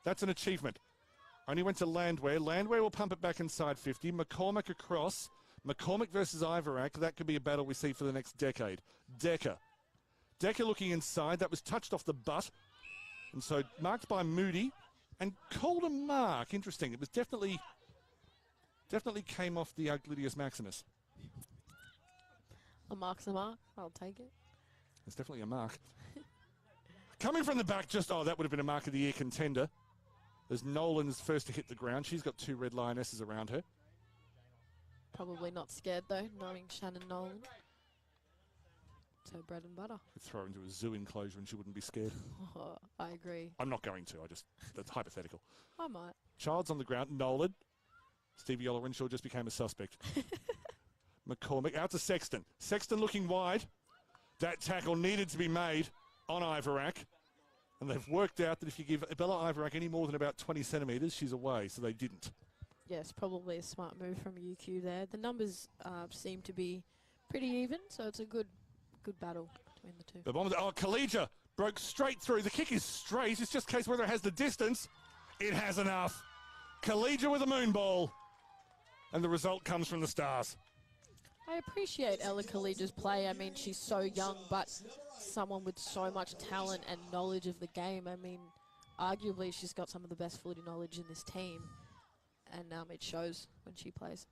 That's an achievement. Only went to Landwehr. Landwehr will pump it back inside 50. McCormick across. McCormick versus Ivarak. That could be a battle we see for the next decade. Decker. Decker looking inside. That was touched off the butt. And so marked by Moody. And called a mark. Interesting. It was definitely came off the Gluteus Maximus. A mark's a mark. I'll take it. It's definitely a mark. Coming from the back, that would have been a mark of the year contender. As Nolan's first to hit the ground. She's got 2 red lionesses around her. Probably not scared though, knowing Shannon Nolan. So bread and butter. Could throw her into a zoo enclosure and she wouldn't be scared. Oh, I agree. I'm not going to. That's hypothetical. I might. Child's on the ground. Nolan. Stevie Yoller-Renshaw just became a suspect. McCormick out to Sexton. Sexton looking wide. That tackle needed to be made on Ivarak. And they've worked out that if you give Bella Ivarak any more than about 20 centimetres, she's away. So they didn't. Yes, probably a smart move from UQ there. The numbers seem to be pretty even, so it's a good battle between the two. The Bombers, Khalija broke straight through. The kick is straight. It's just a case whether it has the distance. It has enough. Khalija with a moon ball. And the result comes from the Stars. I appreciate Ella Khalija's play. I mean, she's so young, but someone with so much talent and knowledge of the game. I mean, arguably she's got some of the best footy knowledge in this team. And it shows when she plays.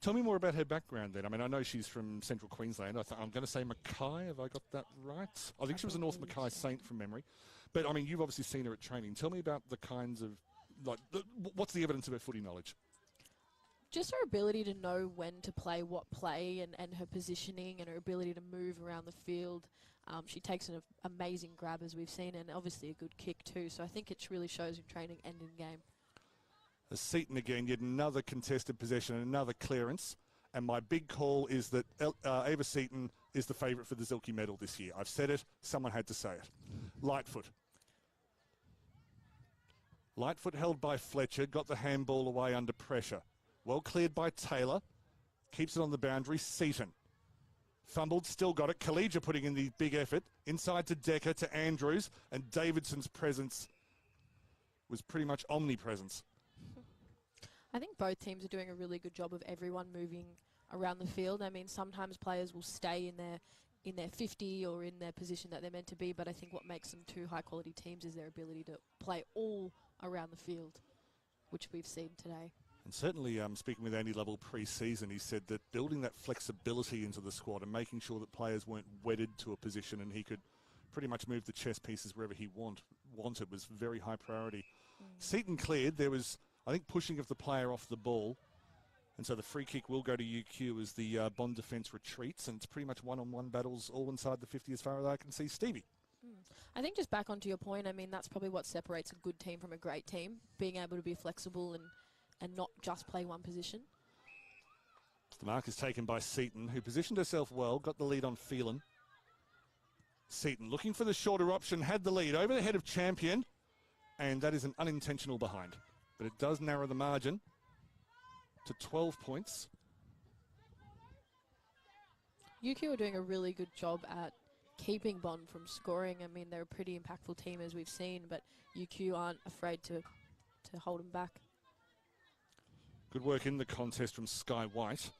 Tell me more about her background then. I mean, I know she's from Central Queensland. I'm going to say Mackay. Have I got that right? I think she was a North Mackay Saint from memory. But, I mean, you've obviously seen her at training. Tell me about the kinds of, what's the evidence of her footy knowledge? Just her ability to know when to play what play and her positioning and her ability to move around the field. She takes an amazing grab, as we've seen, and obviously a good kick too. So I think it really shows in training and in game. Seaton again, yet another contested possession and another clearance. And my big call is that Ava Seaton is the favourite for the Zilke medal this year. I've said it. Someone had to say it. Lightfoot. Lightfoot held by Fletcher. Got the handball away under pressure. Well cleared by Taylor. Keeps it on the boundary. Seaton. Fumbled, still got it. Khalija putting in the big effort. Inside to Decker, to Andrews. And Davidson's presence was pretty much omnipresence. I think both teams are doing a really good job of everyone moving around the field. I mean, sometimes players will stay in their 50 or in their position that they're meant to be, but I think what makes them two high-quality teams is their ability to play all around the field, which we've seen today. And certainly, speaking with Andy Lovell pre-season, he said that building that flexibility into the squad and making sure that players weren't wedded to a position and he could pretty much move the chess pieces wherever he wanted was very high priority. Seaton cleared. There was, I think, pushing of the player off the ball. And so the free kick will go to UQ as the Bond defence retreats. And it's pretty much one-on-one battles all inside the 50 as far as I can see. Stevie. I think just back onto your point, I mean, that's probably what separates a good team from a great team, being able to be flexible and not just play one position. The mark is taken by Seaton, who positioned herself well, got the lead on Phelan. Seaton looking for the shorter option, had the lead over the head of Champion, and that is an unintentional behind. But it does narrow the margin to 12 points. UQ are doing a really good job at keeping Bond from scoring. I mean, they're a pretty impactful team as we've seen, but UQ aren't afraid to hold them back. Good work in the contest from Sky White.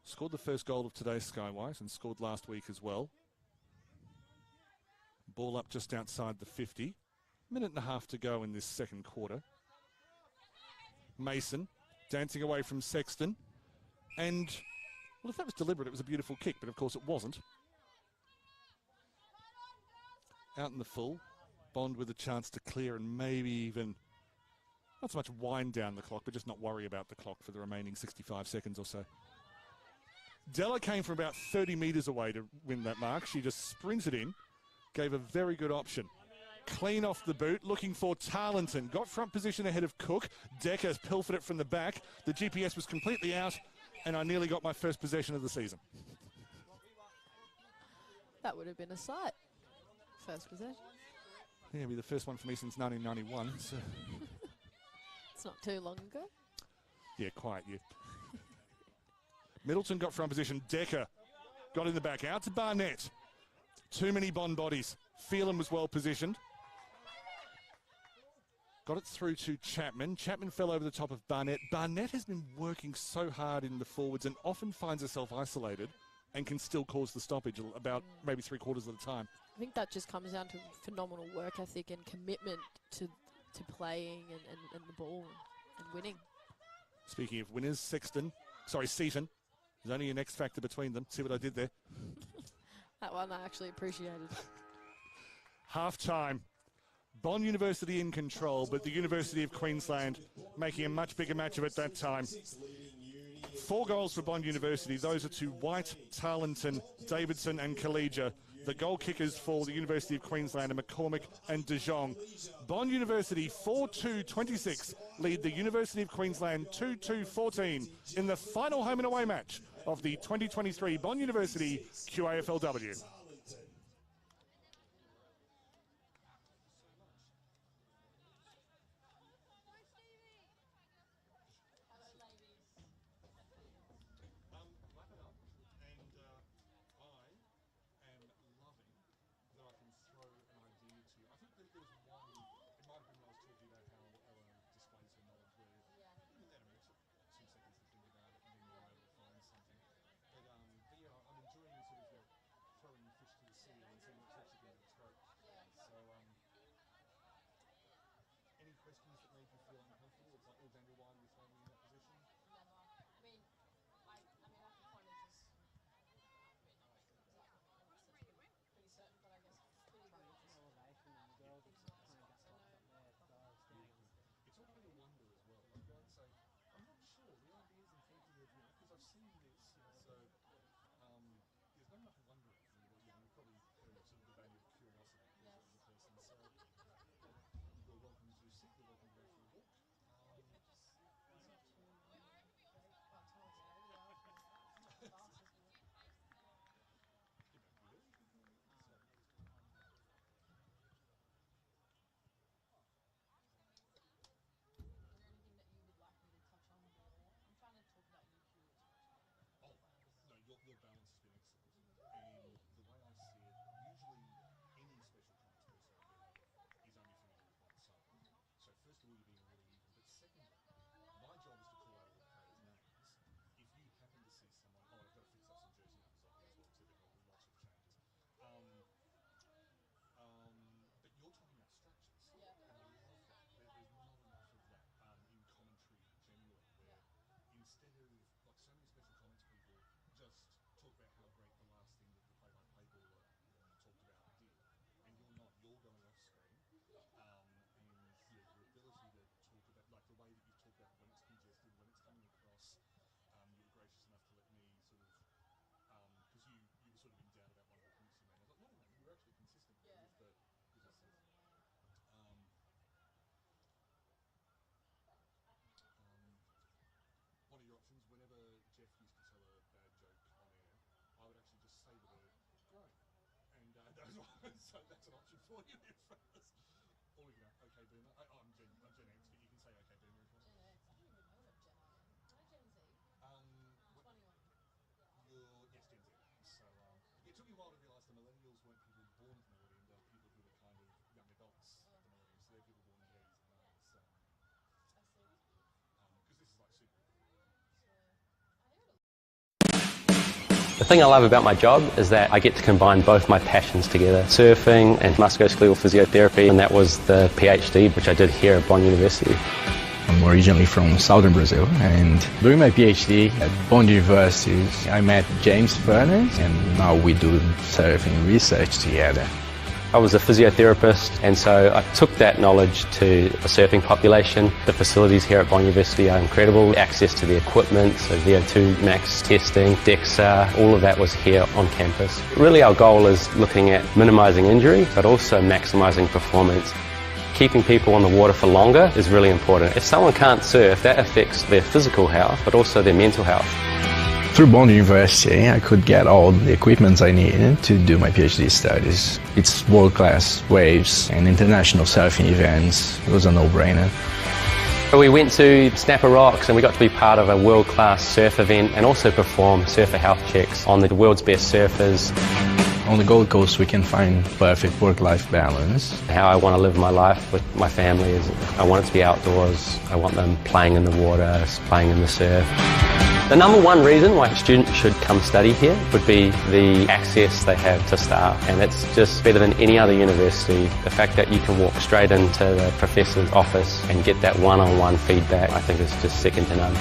Scored the first goal of today, Sky White, and scored last week as well. Ball up just outside the 50. Minute and a half to go in this second quarter. Mason dancing away from Sexton. And, well, if that was deliberate, it was a beautiful kick, but of course it wasn't. Out in the full. Bond with a chance to clear and maybe even, not so much wind down the clock, but just not worry about the clock for the remaining 65 seconds or so. Della came from about 30 metres away to win that mark. She just sprinted in, gave a very good option. Clean off the boot, looking for Tarleton. Got front position ahead of Cook. Decker's pilfered it from the back. The GPS was completely out, and I nearly got my first possession of the season. That would have been a sight. First possession. Yeah, it'll be the first one for me since 1991. So. It's not too long ago. Yeah, quite, yeah. Middleton got front position. Decker got in the back. Out to Barnett. Too many Bond bodies. Phelan was well positioned. Got it through to Chapman. Chapman fell over the top of Barnett. Barnett has been working so hard in the forwards and often finds herself isolated and can still cause the stoppage about maybe 3/4 of the time. I think that just comes down to phenomenal work ethic and commitment to playing and the ball and winning. Speaking of winners, Seaton. There's only an X factor between them. See what I did there? That one I actually appreciated. Half time. Bond University in control, but the University of Queensland making a much bigger match of it that time. 4 goals for Bond University. Those are to White, Tarleton, Davidson and Collegia. The goal kickers for the University of Queensland are McCormick and De Jong. Bond University 4-2-26 lead the University of Queensland 2-2-14 in the final home and away match of the 2023 Bond University QAFLW. So that's an option for you. Or you know, okay, boomer. I'm Gen X, but you can say okay, boomer if you want. Gen X. I don't even know what Gen I am. Am I Gen Z? You're yes, Gen Z. So it took me a while to realise the millennials weren't people born at the millennium; they were people who were kind of young adults at the millennium. So they're people born in the 80s and 90s. I see. Because this is like super. The thing I love about my job is that I get to combine both my passions together, surfing and musculoskeletal physiotherapy, and that was the PhD which I did here at Bond University. I'm originally from southern Brazil, and during my PhD at Bond University, I met James Furness, and now we do surfing research together. I was a physiotherapist, and so I took that knowledge to the surfing population. The facilities here at Bond University are incredible. Access to the equipment, so VO2 max testing, DEXA, all of that was here on campus. Really our goal is looking at minimising injury, but also maximising performance. Keeping people on the water for longer is really important. If someone can't surf, that affects their physical health, but also their mental health. Through Bond University, I could get all the equipment I needed to do my PhD studies. It's world-class waves and international surfing events. It was a no-brainer. We went to Snapper Rocks and we got to be part of a world-class surf event and also perform surfer health checks on the world's best surfers. On the Gold Coast, we can find perfect work-life balance. How I want to live my life with my family is I want it to be outdoors. I want them playing in the water, playing in the surf. The number one reason why students should come study here would be the access they have to staff, and it's just better than any other university. The fact that you can walk straight into the professor's office and get that one-on-one feedback, I think is just second to none.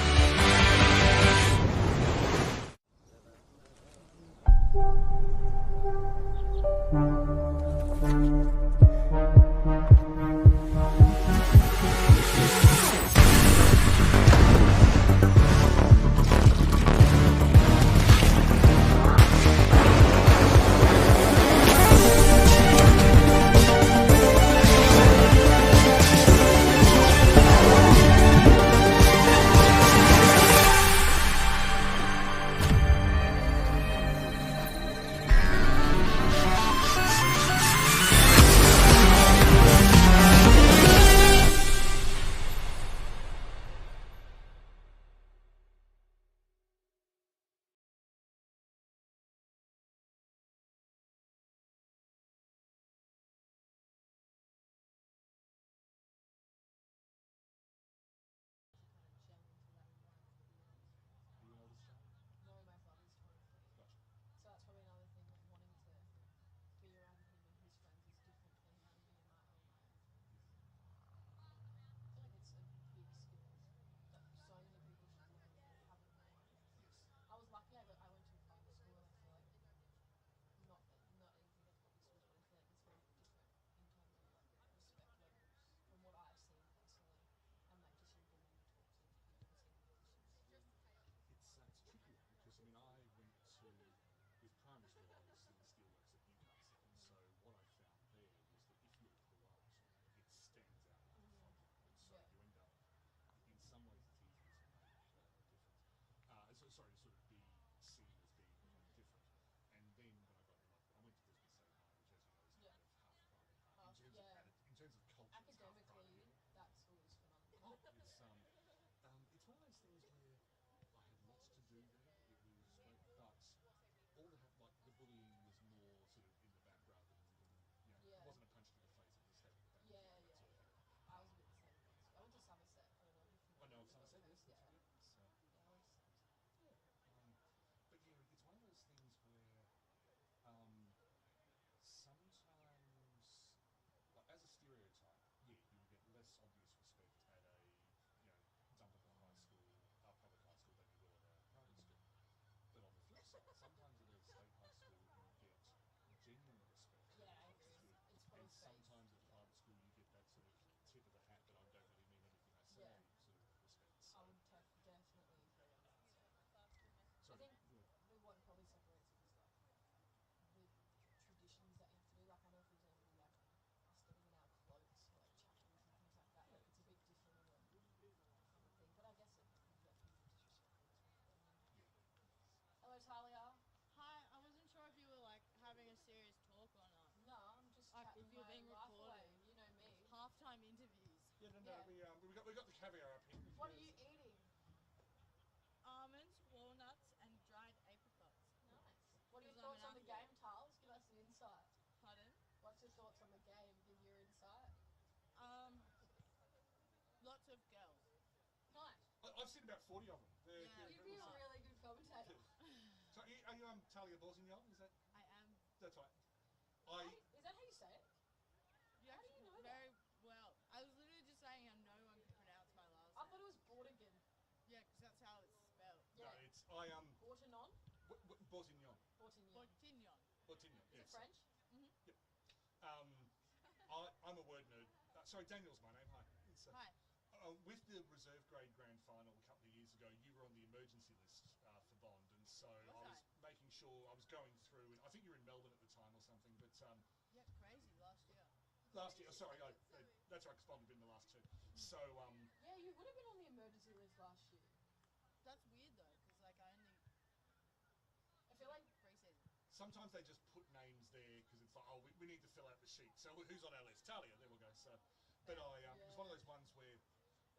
Yeah. we got the caviar up here. What are you eating? Almonds, walnuts, and dried apricots. Nice. What are your Because I'm thoughts an on the athlete. game, Tarls? Give us an insight. Pardon? What's your thoughts on the game? Give your insight. Lots of girls. Nice. I've seen about 40 of them. Yeah. You'd be a really good commentator. So are you Talia Bosignon? Is that? I am. That's right. Is that how you say it? You How do you know that? very well. I was literally just saying how no one could pronounce my last I name. thought it was Bordigan. Yeah, because that's how it's spelled. No, Yeah. it's Bortinon? Bosignon. Bortignon. Bortignon. Botignon. Is Yes. it French? Yep. I'm a word nerd. Sorry, Daniel's my name. Hi. It's, Hi. with the reserve grade grand final a couple of years ago, you were on the emergency list for Bond, and so I was making sure I was going through. And I think you were in Melbourne at the time or something, but Yeah, crazy last year. last year. Sorry, that's right. 'Cause Bond had been the last two. So Yeah, you would have been on the emergency list last year. That's weird though, because like I feel like pre-season. sometimes they just put names there because it's like, oh, we need to fill out the sheet. So who's on our list? Talia. There we go. So, but it's one of those ones where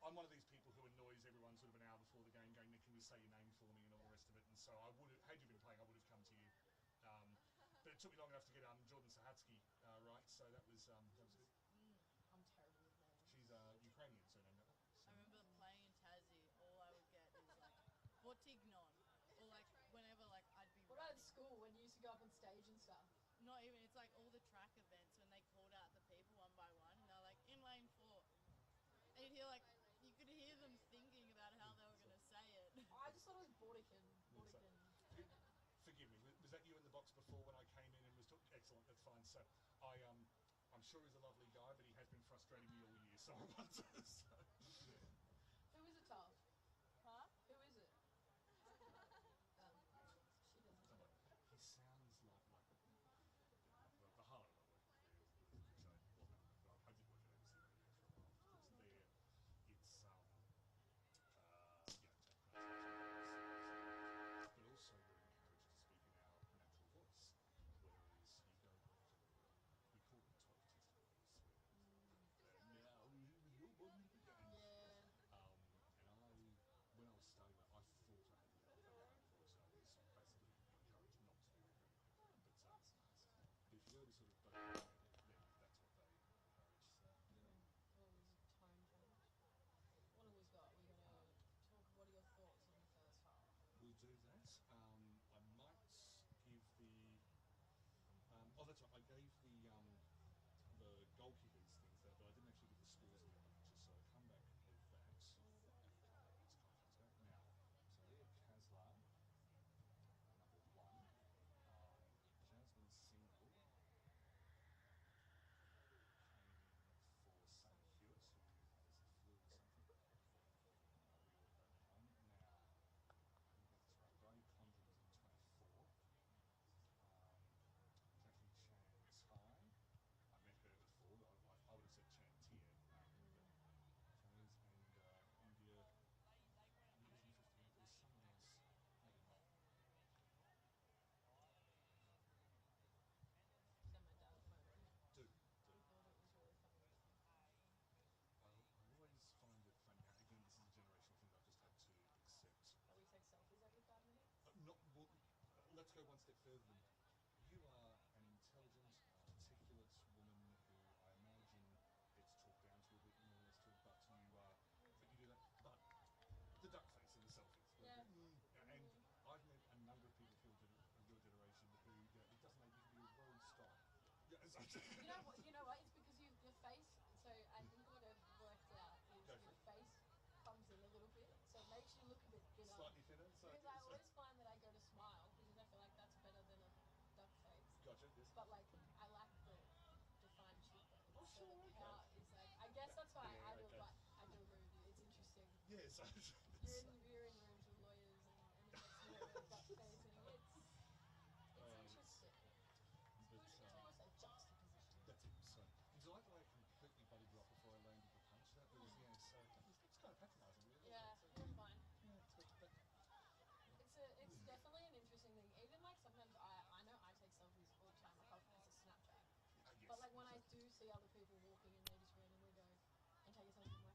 I'm one of these people who annoys everyone sort of an hour before the game, going, Nick, can you say your name for me and all the rest of it. And so I would have, had you been playing, I would have come to you. But it took me long enough to get Jordan Sahatsky right. So that was good. I'm terrible with names. She's Ukrainian surname, that one. I remember playing in Tassie, all I would get is like Bortignon, or like whenever like I'd be What about at running. school when you used to go up on stage and stuff? Not even, it's like all the track events when they called out the people one by one and they're like, in lane 4. And you'd hear like, you could hear them thinking about how they were going to say it. I just thought it was Bordigan. Bordigan. Forgive me. Was that you in the box before when I came in and was excellent? That's fine. So I'm sure he's a lovely guy, but he has been frustrating me all year. So I want to. Who is it, Tal? Huh? Who is it? She doesn't know. He sounds like the heart of it. So I did work at ABC Radio for a while. Of course, there it's but also you're encouraged to speak in our natural voice, whereas you go. We call them 12 testicles. Now your body began. Yeah. And when I was studying it, I thought I had to develop that kind of voice. I was basically encouraged not to do it. But if you go to sort of then that's what they encourage. So, What was time change? What have we got? We're going to talk. What are your thoughts on the first half? we'll do that. I might give the. Oh, that's right. I gave the goal kickers things there, but I didn't actually give the scores of the other matches. So I'll come back with that. It's kind of comes back now. So Leah Kaslar, number 1. Jasmine Single came in for St. Hewitt, who has the flu or something. We all got home. Now, let me get this right. Bridie Condren was in 24. Jackie Chan Tai. I met her before. I would have said Chan Tier. Chinese and India. It was interesting. There was someone else. Maybe not. Send my dad a photo. Do. He thought it was really funny. I always find it funny. Now, again, this is a generational thing I've just had to accept. That we take selfies every 5 minutes. Not well, let's go one step further than you are an intelligent, articulate woman who I imagine gets talked down to a bit and all the rest of it, but you do that. But the duck face in the selfies. Yeah. And I've met a number of people of your generation who it doesn't make you can be a road star. Yeah, You know what? It's because your face. So I think what I've worked out is Go your for it. face comes in a little bit, so it makes you look a bit thinner. Slightly thinner. So, Because I always find that I go to smile because I feel like that's better than a duck face. gotcha. Yes. But like I like the defined cheekbones. Oh, So sure, the okay. pout is like I guess that's why Yeah, I do okay. but I do agree with you. It's interesting. Yes. You're in rooms with lawyers and it makes me duck facing. It's interesting. But, It's almost like juxtaposition. that's it. So, did you like the way I completely buddied you up before I landed the punch? That was, so it's kind of patronising, really. Yeah, wasn't it? you're fine. Yeah, but It's definitely an interesting thing. Even like sometimes I know I take selfies all the time. Like I'll post a Snapchat. yes. But like when I do see other people walking and they just randomly go and take a selfie, I'm like,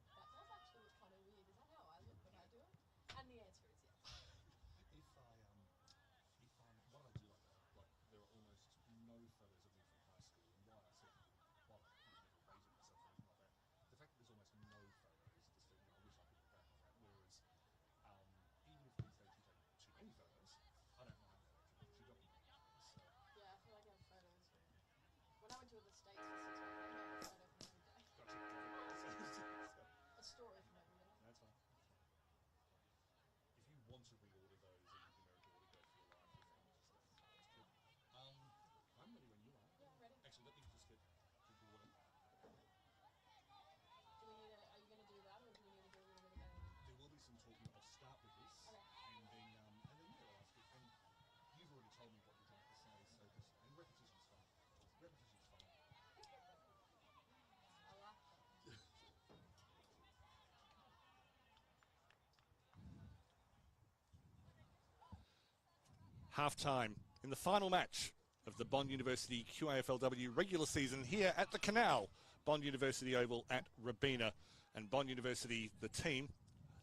half-time in the final match of the Bond University QAFLW regular season here at the Canal, Bond University Oval at Robina. And Bond University, the team,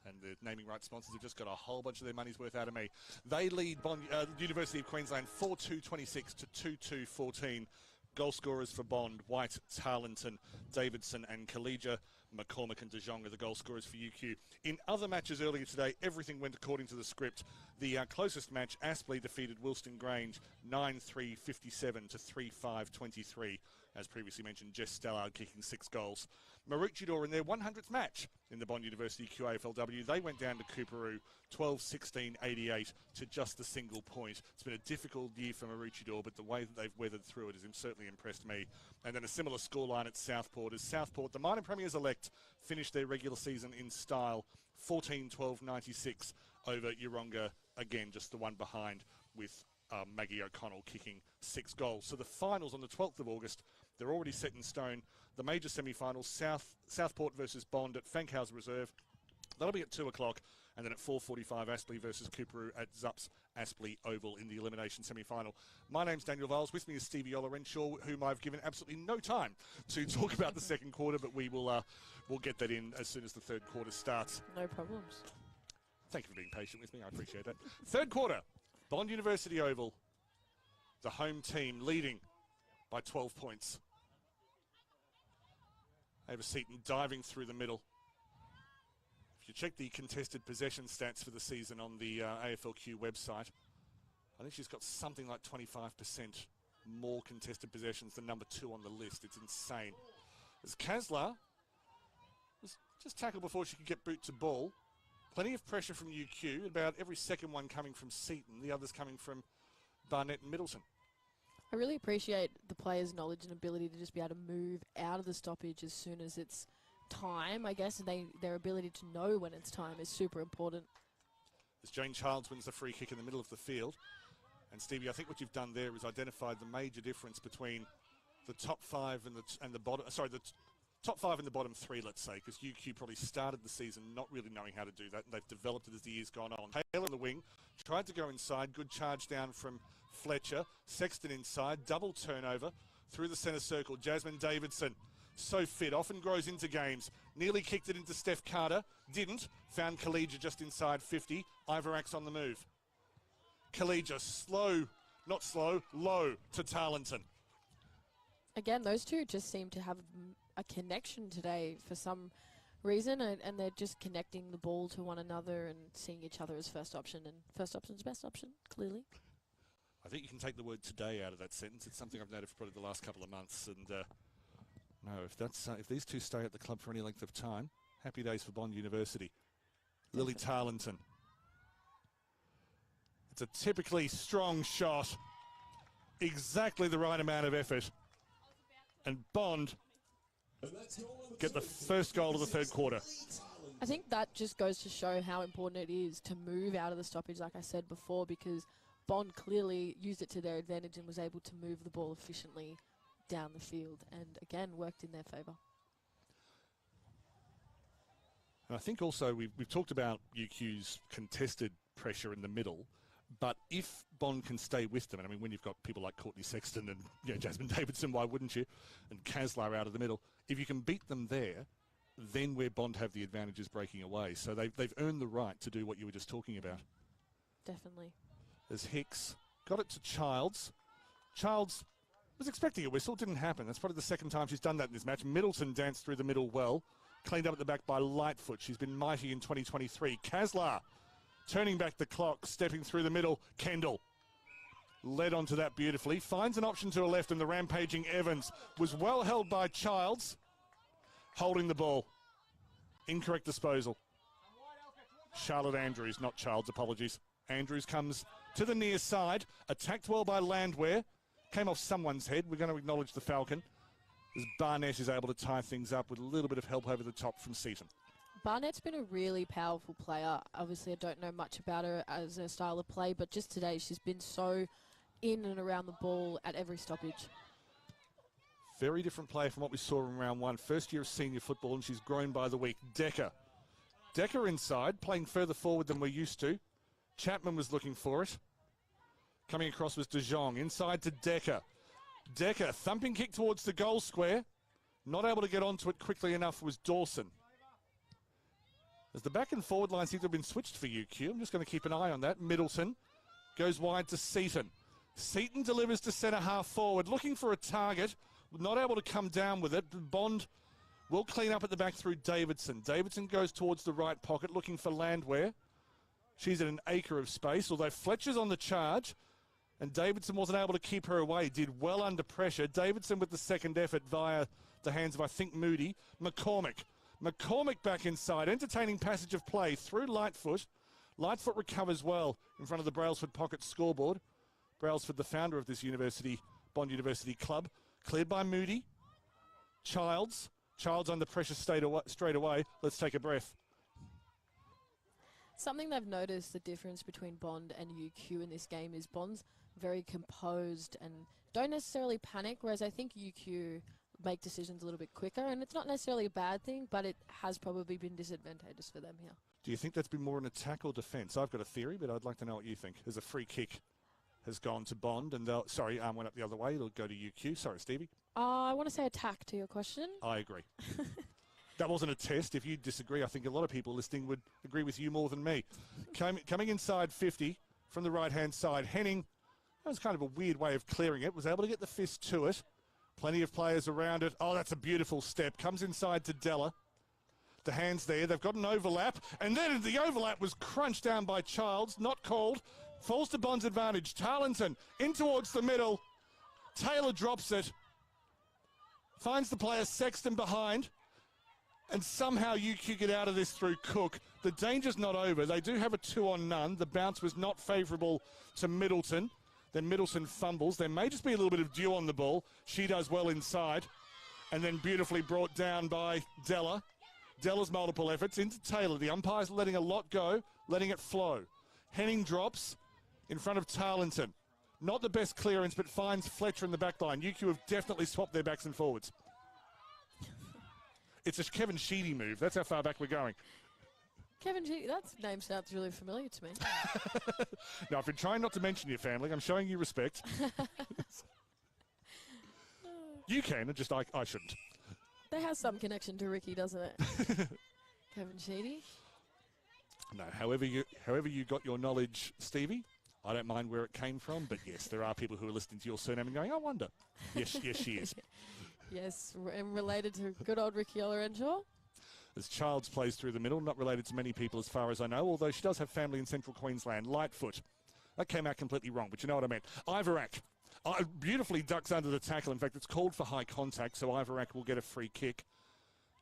and the naming rights sponsors have just got a whole bunch of their money's worth out of me. They lead University of Queensland 4-2-26 to 2-2-14. Goal scorers for Bond: White, Tarleton, Davidson and Collegia. McCormick and De Jong are the goal scorers for UQ. In other matches earlier today, everything went according to the script. The closest match, Aspley defeated Wilston Grange 9-3-57 to 3-5-23. As previously mentioned, Jess Stallard kicking 6 goals. Maroochydore in their 100th match in the Bond University QAFLW, they went down to Coorparoo 12-16-88 to just a single point. It's been a difficult year for Maroochydore, but the way that they've weathered through it has certainly impressed me. And then a similar scoreline at Southport as Southport, the minor premiers-elect, finished their regular season in style 14-12-96 over Yeronga, again just the one behind, with Maggie O'Connell kicking 6 goals. So the finals on the 12th of August, they're already set in stone. The major semi-finals, Southport versus Bond at Fankhauser Reserve. That'll be at 2 o'clock. And then at 4:45, Aspley versus Coorparoo at Zups Aspley Oval in the elimination semi-final. My name's Daniel Viles. With me is Stevie Olorenshaw, whom I've given absolutely no time to talk about the second quarter, but we will we'll get that in as soon as the third quarter starts. No problems. Thank you for being patient with me. I appreciate that. Third quarter, Bond University Oval. The home team leading by 12 points. Ava Seaton diving through the middle. If you check the contested possession stats for the season on the AFLQ website, I think she's got something like 25% more contested possessions than number 2 on the list. It's insane. As Kaslar was just tackled before she could get boot to ball. Plenty of pressure from UQ, about every second one coming from Seaton, the others coming from Barnett and Middleton. I really appreciate the players' knowledge and ability to just be able to move out of the stoppage as soon as it's time, I guess, and their ability to know when it's time is super important. As Jane Childs wins the free kick in the middle of the field. And Stevie, I think what you've done there is identified the major difference between the top 5 and the bottom, sorry, the top 5 and the bottom 3, let's say, because UQ probably started the season not really knowing how to do that, and they've developed it as the year's gone on. Taylor on the wing, tried to go inside, good charge down from Fletcher. Sexton inside, double turnover through the centre circle. Jasmine Davidson, so fit, often grows into games. Nearly kicked it into Steph Carter, didn't. Found Collegia just inside 50. Ivarax on the move. Collegia low to Tarleton. Again, those two just seem to have a connection today for some reason, and they're just connecting the ball to one another and seeing each other as first option, and first option's best option, clearly. I think you can take the word today out of that sentence. It's something I've noted for probably the last couple of months, and no, if these two stay at the club for any length of time, happy days for Bond University. Lily Tarleton. It's a typically strong shot, exactly the right amount of effort, and Bond get the first goal of the third quarter. I think that just goes to show how important it is to move out of the stoppage, like I said before, because Bond clearly used it to their advantage and was able to move the ball efficiently down the field, and again worked in their favour. And I think also we've talked about UQ's contested pressure in the middle, but if Bond can stay with them, and I mean when you've got people like Courtney Sexton and Jasmine Davidson, why wouldn't you? And Kaslar out of the middle, if you can beat them there, then where Bond have the advantage is breaking away. So they've earned the right to do what you were just talking about. Definitely. As Hicks got it to Childs. Childs was expecting a whistle, didn't happen. That's probably the second time she's done that in this match. Middleton danced through the middle well. Cleaned up at the back by Lightfoot. She's been mighty in 2023. Kaslar turning back the clock, stepping through the middle. Kendall led onto that beautifully. Finds an option to her left, and the rampaging Evans was well held by Childs. Holding the ball. Incorrect disposal. Charlotte Andrews, not Childs, apologies. Andrews comes to the near side. Attacked well by Landwehr. Came off someone's head. We're going to acknowledge the Falcon, as Barnett is able to tie things up with a little bit of help over the top from Seaton. Barnett's been a really powerful player. Obviously, I don't know much about her as a style of play, but just today she's been so in and around the ball at every stoppage. Very different player from what we saw in round 1. First year of senior football, and she's grown by the week. Decker inside, playing further forward than we're used to. Chapman was looking for it. Coming across was De Jong. Inside to Decker. Decker, thumping kick towards the goal square. Not able to get onto it quickly enough was Dawson. As the back and forward line seems to have been switched for UQ, I'm just going to keep an eye on that. Middleton goes wide to Seaton. Seaton delivers to centre half forward, looking for a target, not able to come down with it. Bond will clean up at the back through Davidson. Davidson goes towards the right pocket, looking for Landwehr. She's at an acre of space, although Fletcher's on the charge, and Davidson wasn't able to keep her away. Did well under pressure. Davidson with the second effort via the hands of, I think, Moody. McCormick. McCormick back inside, entertaining passage of play through Lightfoot. Lightfoot recovers well in front of the Brailsford Pocket scoreboard. Brailsford, the founder of this university, Bond University club. Cleared by Moody. Childs under pressure straight away. Let's take a breath. Something they've noticed the difference between Bond and UQ in this game is Bond's very composed and don't necessarily panic, whereas I think UQ make decisions a little bit quicker, and it's not necessarily a bad thing, but it has probably been disadvantageous for them here. Do you think that's been more an attack or defence? I've got a theory, but I'd like to know what you think. As a free kick has gone to Bond, and went up the other way. It'll go to UQ. Sorry, Stevie. I want to say attack to your question. I agree. That wasn't a test. If you disagree, I think a lot of people listening would agree with you more than me. Coming inside 50 from the right-hand side. Henning, that was kind of a weird way of clearing it, was able to get the fist to it. Plenty of players around it. Oh, that's a beautiful step. Comes inside to Della. The hands there. They've got an overlap. And then the overlap was crunched down by Childs. Not called. Falls to Bond's advantage. Tarleton in towards the middle. Taylor drops it. Finds the player Sexton behind. And somehow UQ get out of this through Cook. The danger's not over. They do have a 2-on-none. The bounce was not favourable to Middleton. Then Middleton fumbles. There may just be a little bit of dew on the ball. She does well inside. And then beautifully brought down by Della. Della's multiple efforts into Taylor. The umpire's letting a lot go, letting it flow. Henning drops in front of Tarleton. Not the best clearance, but finds Fletcher in the back line. UQ have definitely swapped their backs and forwards. It's a Kevin Sheedy move. That's how far back we're going. Kevin G, that name sounds really familiar to me. No, I've been trying not to mention your family. I'm showing you respect. You can, just I shouldn't. That has some connection to Ricky, doesn't it? Kevin Sheedy? No, however you got your knowledge, Stevie, I don't mind where it came from, but yes, there are people who are listening to your surname and going, I wonder. Yes, she is. Yes, and related to good old Ricky Olorenshaw. As Childs plays through the middle, not related to many people as far as I know, although she does have family in central Queensland. Lightfoot. That came out completely wrong, but you know what I meant. Ivorak beautifully ducks under the tackle. In fact, it's called for high contact, so Ivorak will get a free kick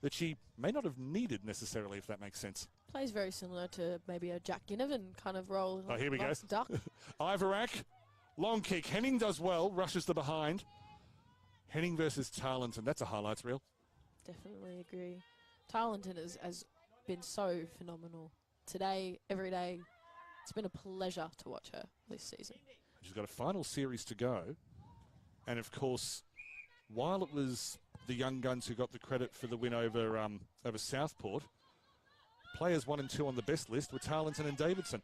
that she may not have needed necessarily, if that makes sense. Plays very similar to maybe a Jack Ginnivan kind of role. Oh, here we go. Duck. Ivorak, long kick. Henning does well, rushes the behind. Henning versus Tarleton. That's a highlights reel. Definitely agree. Tarleton has been so phenomenal. Today, every day, it's been a pleasure to watch her this season. She's got a final series to go. And, of course, while it was the young guns who got the credit for the win over Southport, players 1 and 2 on the best list were Tarleton and Davidson.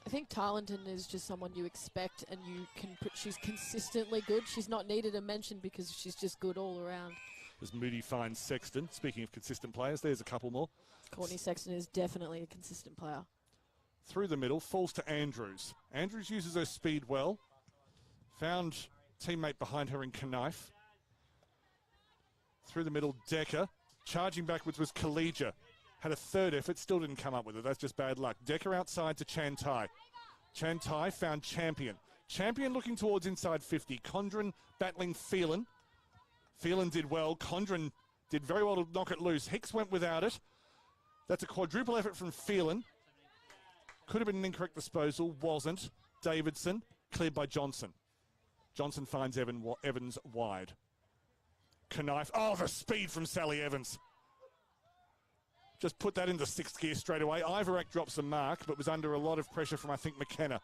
I think Tarleton is just someone you expect and you can put. She's consistently good. She's not needed a mention because she's just good all around. As Moody finds Sexton. Speaking of consistent players, there's a couple more. Courtney Sexton is definitely a consistent player. Through the middle, falls to Andrews. Andrews uses her speed well. Found teammate behind her in Knife. Through the middle, Decker. Charging backwards was Collegia. Had a third effort, still didn't come up with it. That's just bad luck. Decker outside to Chantai. Chantai found Champion. Champion looking towards inside 50. Condren battling Phelan. Phelan did well. Condren did very well to knock it loose. Hicks went without it. That's a quadruple effort from Phelan. Could have been an incorrect disposal. Wasn't. Davidson. Cleared by Johnson. Johnson finds Evans wide. Knife. Oh, the speed from Sally Evans. Just put that into sixth gear straight away. Ivorak drops a mark, but was under a lot of pressure from, I think, McKenna.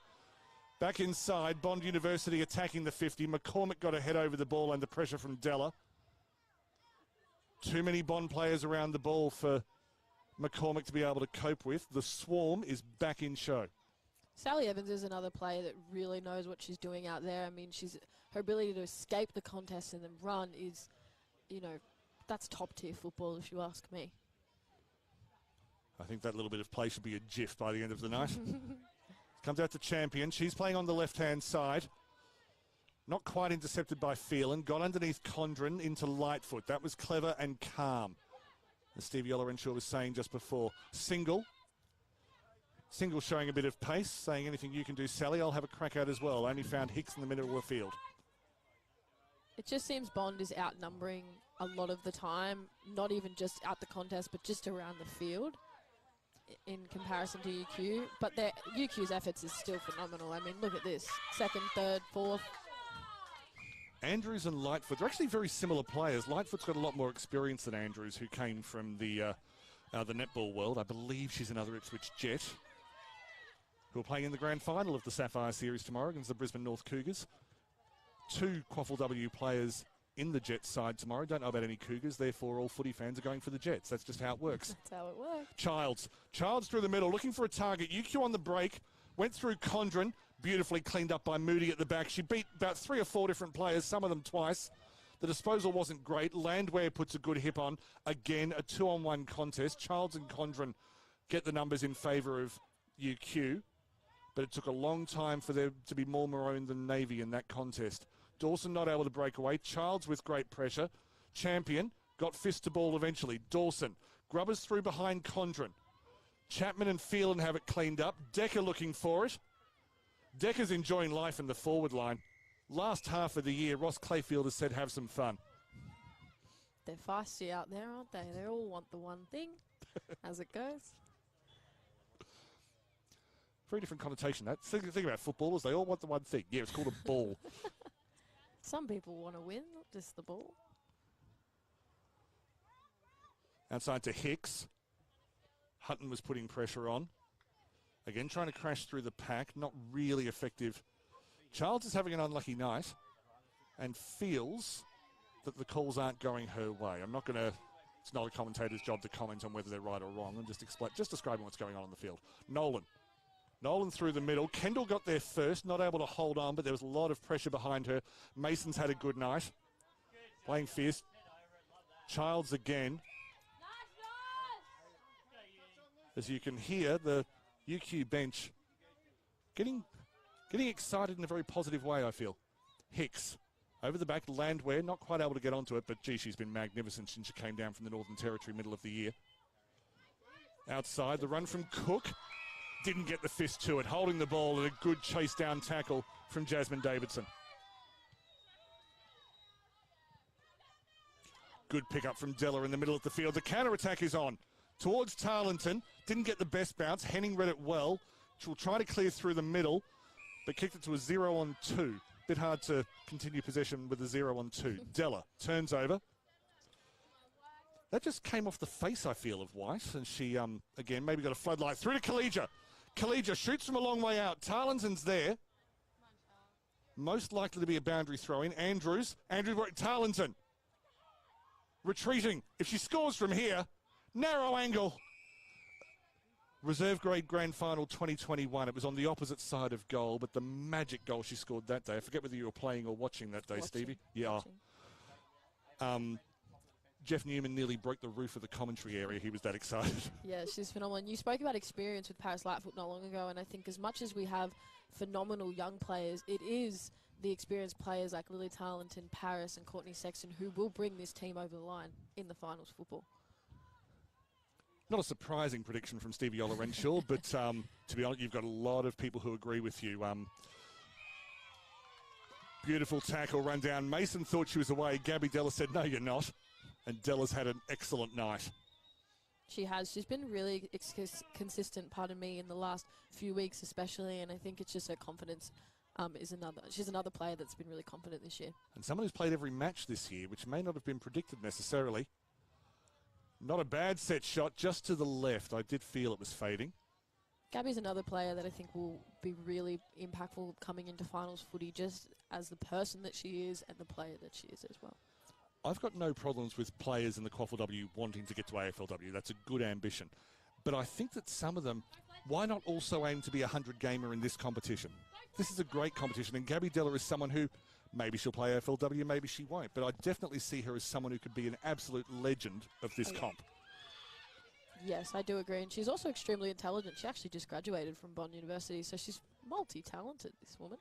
Back inside, Bond University attacking the 50. McCormick got a head over the ball under pressure from Della. Too many Bond players around the ball for McCormick to be able to cope with. The swarm is back in show. Sally Evans is another player that really knows what she's doing out there. I mean, her ability to escape the contest and then run is, that's top-tier football, if you ask me. I think that little bit of play should be a GIF by the end of the night. Comes out to Champion. She's playing on the left-hand side. Not quite intercepted by Phelan. Got underneath Condren into Lightfoot. That was clever and calm, as Stevie Olorenshaw was saying just before. Single showing a bit of pace, saying anything you can do, Sally, I'll have a crack at as well. Only found Hicks in the middle of the field. It just seems Bond is outnumbering a lot of the time, not even just at the contest, but just around the field in comparison to UQ. But UQ's efforts is still phenomenal. I mean, look at this. Second, third, fourth. Andrews and Lightfoot, they're actually very similar players. Lightfoot's got a lot more experience than Andrews, who came from the netball world. I believe she's another Ipswich Jet, who are playing in the grand final of the Sapphire Series tomorrow against the Brisbane North Cougars. 2 QAFLW players in the Jets side tomorrow. Don't know about any Cougars, therefore all footy fans are going for the Jets. That's just how it works. That's how it works. Childs through the middle, looking for a target. UQ on the break, went through Condren, beautifully cleaned up by Moody at the back. She beat about 3 or 4 different players, some of them twice. The disposal wasn't great. Landwehr puts a good hip on. Again, a 2-on-1 contest. Childs and Condren get the numbers in favour of UQ, but it took a long time for there to be more maroon than navy in that contest. Dawson not able to break away. Childs with great pressure. Champion got fist to ball eventually. Dawson. Grubbers through behind Condren. Chapman and Phelan have it cleaned up. Decker looking for it. Decker's enjoying life in the forward line. Last half of the year, Ross Clayfield has said have some fun. They're feisty out there, aren't they? They all want the one thing, as it goes. Very different connotation. That think about footballers, they all want the one thing. Yeah, it's called a ball. Some people want to win, not just the ball. Outside to Hicks. Hutton was putting pressure on. Again, trying to crash through the pack. Not really effective. Childs is having an unlucky night and feels that the calls aren't going her way. I'm not going to... It's not a commentator's job to comment on whether they're right or wrong. I'm just describing what's going on the field. Nolan through the middle. Kendall got there first, not able to hold on, but there was a lot of pressure behind her. Mason's had a good night. Playing fierce. Childs again. As you can hear, the UQ bench getting excited in a very positive way, I feel. Hicks. Over the back, Landwehr, not quite able to get onto it, but gee, she's been magnificent since she came down from the Northern Territory middle of the year. Outside, the run from Cook. Didn't get the fist to it. Holding the ball and a good chase down tackle from Jasmine Davidson. Good pickup from Della in the middle of the field. The counter-attack is on. Towards Tarleton. Didn't get the best bounce. Henning read it well. She'll try to clear through the middle, but kicked it to a 0-on-2. Bit hard to continue possession with a 0-on-2. Della turns over. That just came off the face, I feel, of White. And she, again, maybe got a floodlight through to Khalija. Khalija shoots from a long way out. Tarleton's there. Most likely to be a boundary throw-in. Andrews. Tarleton. Retreating. If she scores from here, narrow angle. Reserve grade grand final 2021. It was on the opposite side of goal, but the magic goal she scored that day. I forget whether you were playing or watching that day, Stevie. Yeah. Jeff Newman nearly broke the roof of the commentary area. He was that excited. Yeah, she's phenomenal. And you spoke about experience with Paris Lightfoot not long ago, and I think as much as we have phenomenal young players, it is the experienced players like Lily Tarleton, Paris and Courtney Sexton who will bring this team over the line in the finals football. Not a surprising prediction from Stevie Olorenshaw, but to be honest, you've got a lot of people who agree with you. Beautiful tackle run down. Mason thought she was away. Gabby Della said, no, you're not. And Della's had an excellent night. She has. She's been really consistent, pardon me, in the last few weeks especially, and I think it's just her confidence she's another player that's been really confident this year. And someone who's played every match this year, which may not have been predicted necessarily. Not a bad set shot, just to the left. I did feel it was fading. Gabby's another player that I think will be really impactful coming into finals footy, just as the person that she is and the player that she is as well. I've got no problems with players in the QAFLW wanting to get to AFLW. That's a good ambition. But I think that some of them why not also aim to be a 100-gamer in this competition? This is a great competition, and Gabby Della is someone who, maybe she'll play AFLW, maybe she won't, but I definitely see her as someone who could be an absolute legend of this comp. Yes, I do agree, and she's also extremely intelligent. She actually just graduated from Bond University, so she's multi-talented, this woman.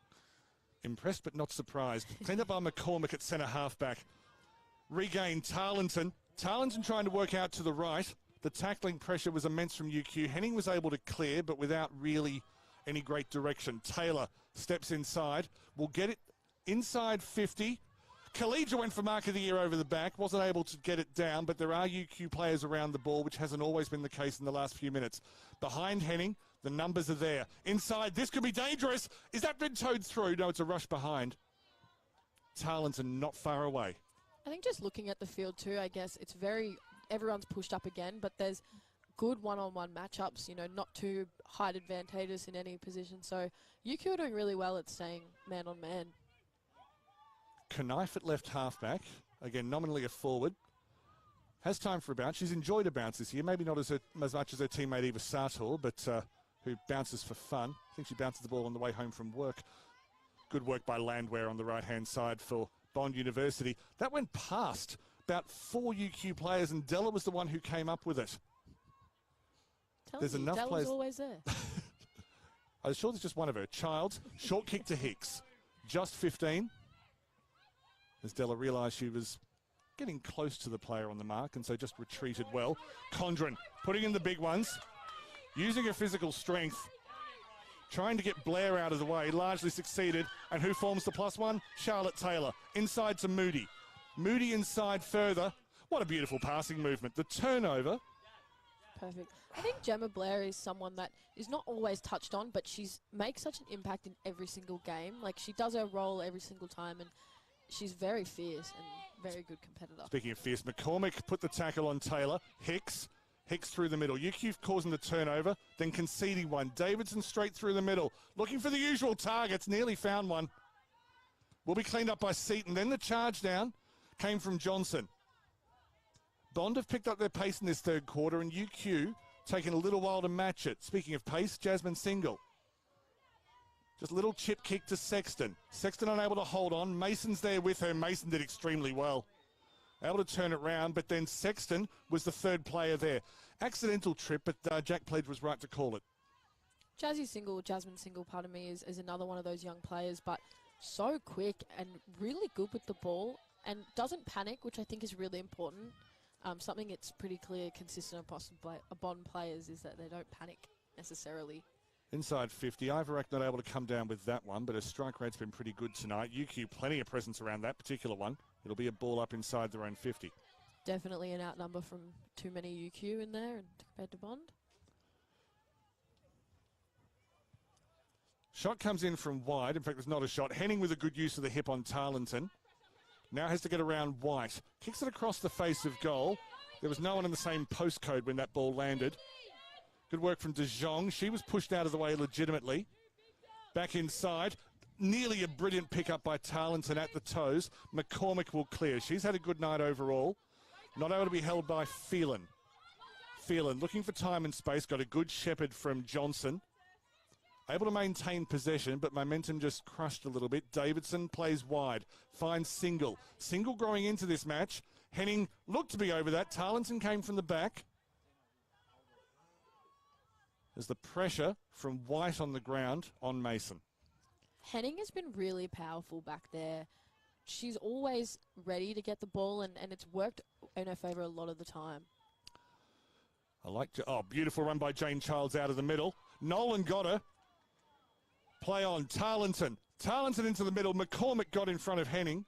Impressed but not surprised. Cleaned up by McCormick at centre halfback. Regained Tarleton. Tarleton trying to work out to the right. The tackling pressure was immense from UQ. Henning was able to clear, but without really any great direction. Taylor steps inside. Will get it inside 50. Collegia went for mark of the year over the back. Wasn't able to get it down, but there are UQ players around the ball, which hasn't always been the case in the last few minutes. Behind Henning, the numbers are there. Inside, this could be dangerous. Is that been towed through? No, it's a rush behind. Tarleton not far away. I think just looking at the field too, I guess it's everyone's pushed up again, but there's good one-on-one matchups, you know, not too height advantageous in any position. So UQ are doing really well at staying man-on-man. Knife at left halfback, again nominally a forward, has time for a bounce. She's enjoyed a bounce this year, maybe not as much as her teammate Eva Sartor, but who bounces for fun. I think she bounces the ball on the way home from work. Good work by Landwehr on the right-hand side for Bond University. That went past about 4 UQ players, and Della was the one who came up with it. There's enough Della's players. Always there. I'm sure there's just one of her. Childs, short kick to Hicks. Just 15. As Della realised she was getting close to the player on the mark, and so just retreated well. Condren putting in the big ones, using her physical strength, trying to get Blair out of the way, largely succeeded. And who forms the +1? Charlotte Taylor. Inside to Moody. Moody inside further. What a beautiful passing movement. The turnover. Perfect. I think Gemma Blair is someone that is not always touched on, but she's makes such an impact in every single game. Like, she does her role every single time, and she's very fierce and very good competitor. Speaking of fierce, McCormick put the tackle on Taylor. Hicks through the middle. UQ causing the turnover, then conceding one. Davidson straight through the middle. Looking for the usual targets. Nearly found one. Will be cleaned up by Seaton. Then the charge down came from Johnson. Bond have picked up their pace in this third quarter, and UQ taking a little while to match it. Speaking of pace, Jasmine Single. Just a little chip kick to Sexton. Sexton unable to hold on. Mason's there with her. Mason did extremely well. Able to turn it round, but then Sexton was the third player there. Accidental trip, but Jack Pledge was right to call it. Jasmine Single, pardon me, is another one of those young players, but so quick and really good with the ball and doesn't panic, which I think is really important. Something it's pretty clear, consistent across Bond players is that they don't panic necessarily. Inside 50. Ivorak not able to come down with that one, but her strike rate's been pretty good tonight. UQ, plenty of presence around that particular one. It'll be a ball up inside their own 50. Definitely an outnumber from too many UQ in there and compared to Bond. Shot comes in from wide. In fact, there's not a shot. Henning with a good use of the hip on Tarleton. Now has to get around White. Kicks it across the face of goal. There was no one in the same postcode when that ball landed. Good work from De Jong. She was pushed out of the way legitimately. Back inside. Nearly a brilliant pickup by Tarleton at the toes. McCormick will clear. She's had a good night overall. Not able to be held by Phelan. Phelan looking for time and space. Got a good shepherd from Johnson. Able to maintain possession, but momentum just crushed a little bit. Davidson plays wide. Finds Single. Single growing into this match. Henning looked to be over that. Tarleton came from the back. There's the pressure from White on the ground on Mason. Henning has been really powerful back there. She's always ready to get the ball, and it's worked in her favour a lot of the time. Beautiful run by Jane Childs out of the middle. Nolan got her. Play on Tarleton. Tarleton into the middle. McCormick got in front of Henning.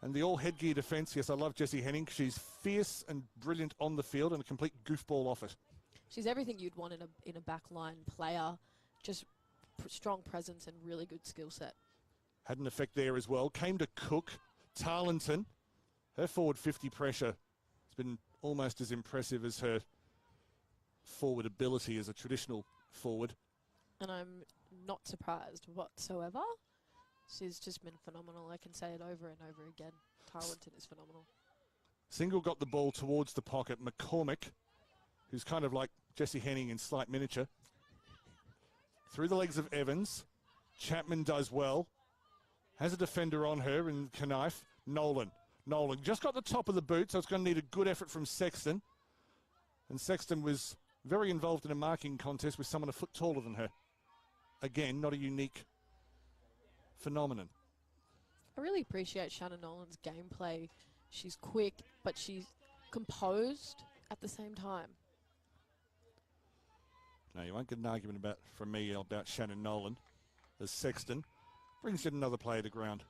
And the all headgear defence. Yes, I love Jessie Henning. She's fierce and brilliant on the field and a complete goofball off it. She's everything you'd want in a backline player. Just strong presence and really good skill set. Had an effect there as well. Came to Cook. Tarleton. Her forward 50 pressure has been almost as impressive as her forward ability as a traditional forward. And I'm not surprised whatsoever. She's just been phenomenal. I can say it over and over again. Tarleton is phenomenal. Single got the ball towards the pocket. McCormick, who's kind of like Jesse Henning in slight miniature. Through the legs of Evans. Chapman does well. Has a defender on her in Knife. Nolan just got the top of the boot, so it's going to need a good effort from Sexton. And Sexton was very involved in a marking contest with someone a foot taller than her. Again, not a unique phenomenon. I really appreciate Shannon Nolan's gameplay. She's quick, but she's composed at the same time. No, you won't get an argument from me about Shannon Nolan as Sexton brings yet another player to ground.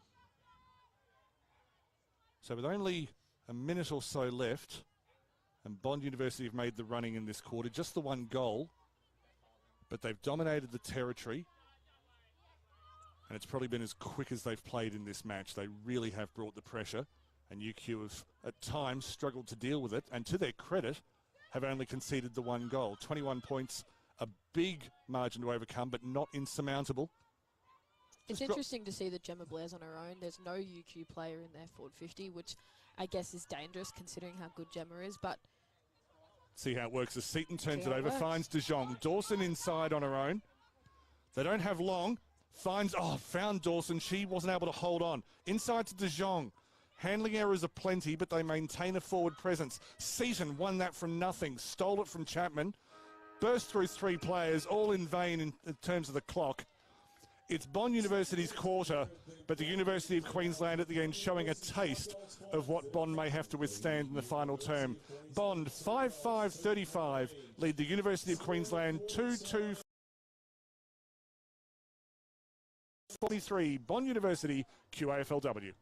So with only a minute or so left, and Bond University have made the running in this quarter, just the one goal, but they've dominated the territory, and it's probably been as quick as they've played in this match. They really have brought the pressure, and UQ have at times struggled to deal with it, and to their credit, have only conceded the one goal. 21 points, a big margin to overcome, but not insurmountable. It's interesting to see that Gemma Blair's on her own. There's no UQ player in their forward 50, which I guess is dangerous considering how good Gemma is, but... See how it works as Seaton turns it over, finds De Jong. Dawson inside on her own. They don't have long. Found Dawson. She wasn't able to hold on. Inside to De Jong. Handling errors are plenty, but they maintain a forward presence. Seaton won that from nothing. Stole it from Chapman. Burst through three players, all in vain in terms of the clock. It's Bond University's quarter, but the University of Queensland at the end showing a taste of what Bond may have to withstand in the final term. Bond 5-5-35 lead the University of Queensland 2-2. 43 Bond University QAFLW.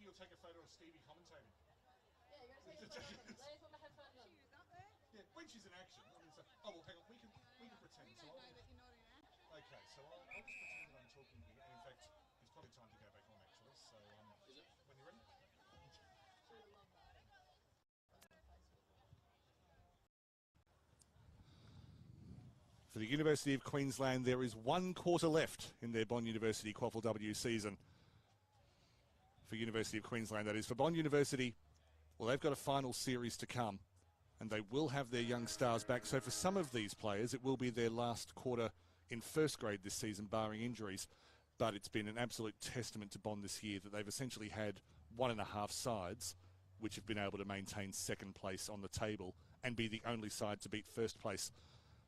you'll take a photo of Stevie commentating. Yeah, you gotta take a photo. Ladies, put my headphones on. Yeah, when she's in action. I mean, so, oh, well, hang on. We can pretend. So Know that you're not in action. okay, so I'll just pretend that I'm talking here. And in fact, it's probably time to go back on, actually. So, when you're ready. For the University of Queensland, there is 1 quarter left in their Bond University QAFLW season. For University of Queensland, that is. For Bond University, well, they've got a final series to come, and they will have their young stars back. So for some of these players, it will be their last quarter in first grade this season, barring injuries. But it's been an absolute testament to Bond this year that they've essentially had 1.5 sides which have been able to maintain second place on the table and be the only side to beat first place.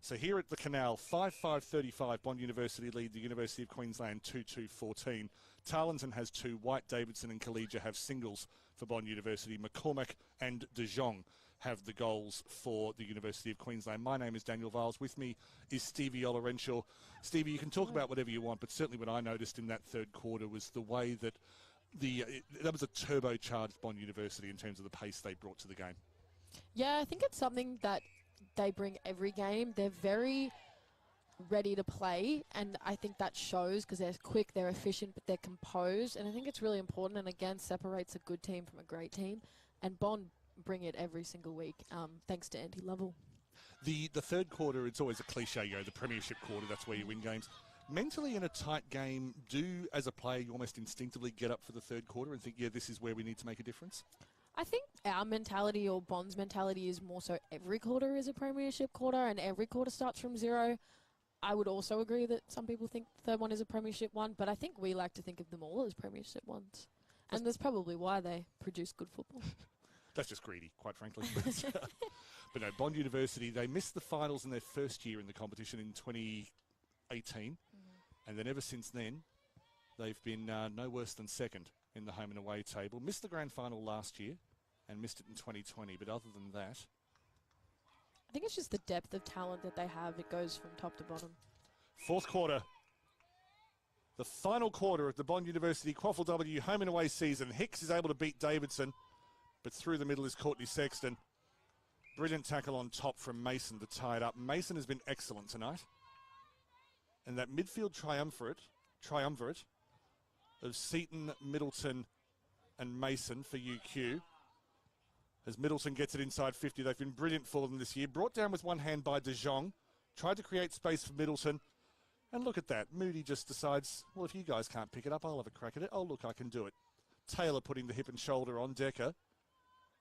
So here at the Canal, 5-5-35, Bond University lead the University of Queensland 2-2-14. Tarleton has 2, White, Davidson and Collegia have singles for Bond University. McCormack and De Jong have the goals for the University of Queensland. My name is Daniel Viles. With me is Stevie Olorenshaw. Stevie, you can talk about whatever you want, but certainly what I noticed in that third quarter was the way that that was a turbocharged Bond University in terms of the pace they brought to the game. Yeah, I think it's something that they bring every game. They're very ready to play, and I think that shows because they're quick, they're efficient, but they're composed, and I think it's really important, and again separates a good team from a great team, and Bond bring it every single week, thanks to Andy Lovell. The third quarter, it's always a cliche, the premiership quarter, that's where you win games. Mentally in a tight game, do as a player you almost instinctively get up for the third quarter and think, yeah, this is where we need to make a difference? I think our mentality, or Bond's mentality, is more so every quarter is a premiership quarter and every quarter starts from 0. I would also agree that some people think the third one is a premiership one, but I think we like to think of them all as premiership ones. And that's probably why they produce good football. That's just greedy, quite frankly. But no, Bond University, they missed the finals in their first year in the competition in 2018. And then ever since then, they've been no worse than second in the home and away table. Missed the grand final last year and missed it in 2020. But other than that, I think it's just the depth of talent that they have. It goes from top to bottom. fourth quarter. The final quarter of the Bond University QAFLW home and away season. Hicks is able to beat Davidson, but through the middle is Courtney Sexton. Brilliant tackle on top from Mason to tie it up. Mason has been excellent tonight. And that midfield triumvirate of Seaton, Middleton and Mason for UQ. As Middleton gets it inside 50, they've been brilliant for them this year. Brought down with one hand by De Jong. Tried to create space for Middleton. And look at that. Moody just decides, well, if you guys can't pick it up, I'll have a crack at it. Oh, look, I can do it. Taylor putting the hip and shoulder on Decker.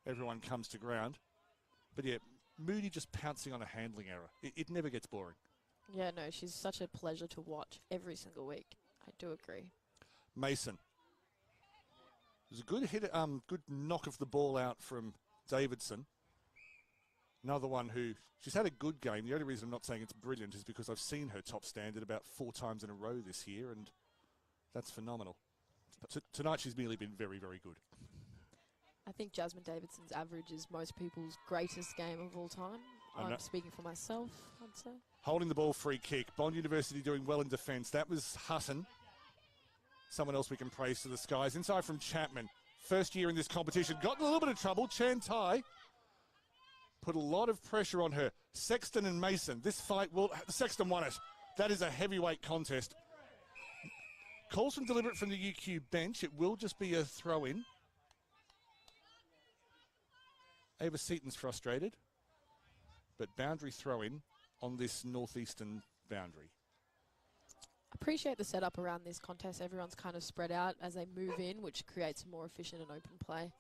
Everyone comes to ground. But yeah, Moody just pouncing on a handling error. It never gets boring. Yeah, no, she's such a pleasure to watch every single week. I do agree. Mason. There's a good hit, good knock of the ball out from Davidson. Another one who, she's had a good game. The only reason I'm not saying it's brilliant is because I've seen her top standard about 4 times in a row this year, and that's phenomenal. Tonight she's merely been very, very good. I think Jasmine Davidson's average is most people's greatest game of all time. I'm speaking for myself, I'd say. Holding the ball, free kick. Bond University doing well in defence. That was Hutton. Someone else we can praise to the skies. Inside from Chapman. First year in this competition. Got in a little bit of trouble. Chan Tai put a lot of pressure on her. Sexton and Mason. This fight will... Sexton won it. That is a heavyweight contest. Calls from deliberate from the UQ bench. It will just be a throw-in. Ava Seaton's frustrated. But boundary throw-in on this northeastern boundary. Appreciate the setup around this contest. Everyone's kind of spread out as they move in, which creates more efficient and open play.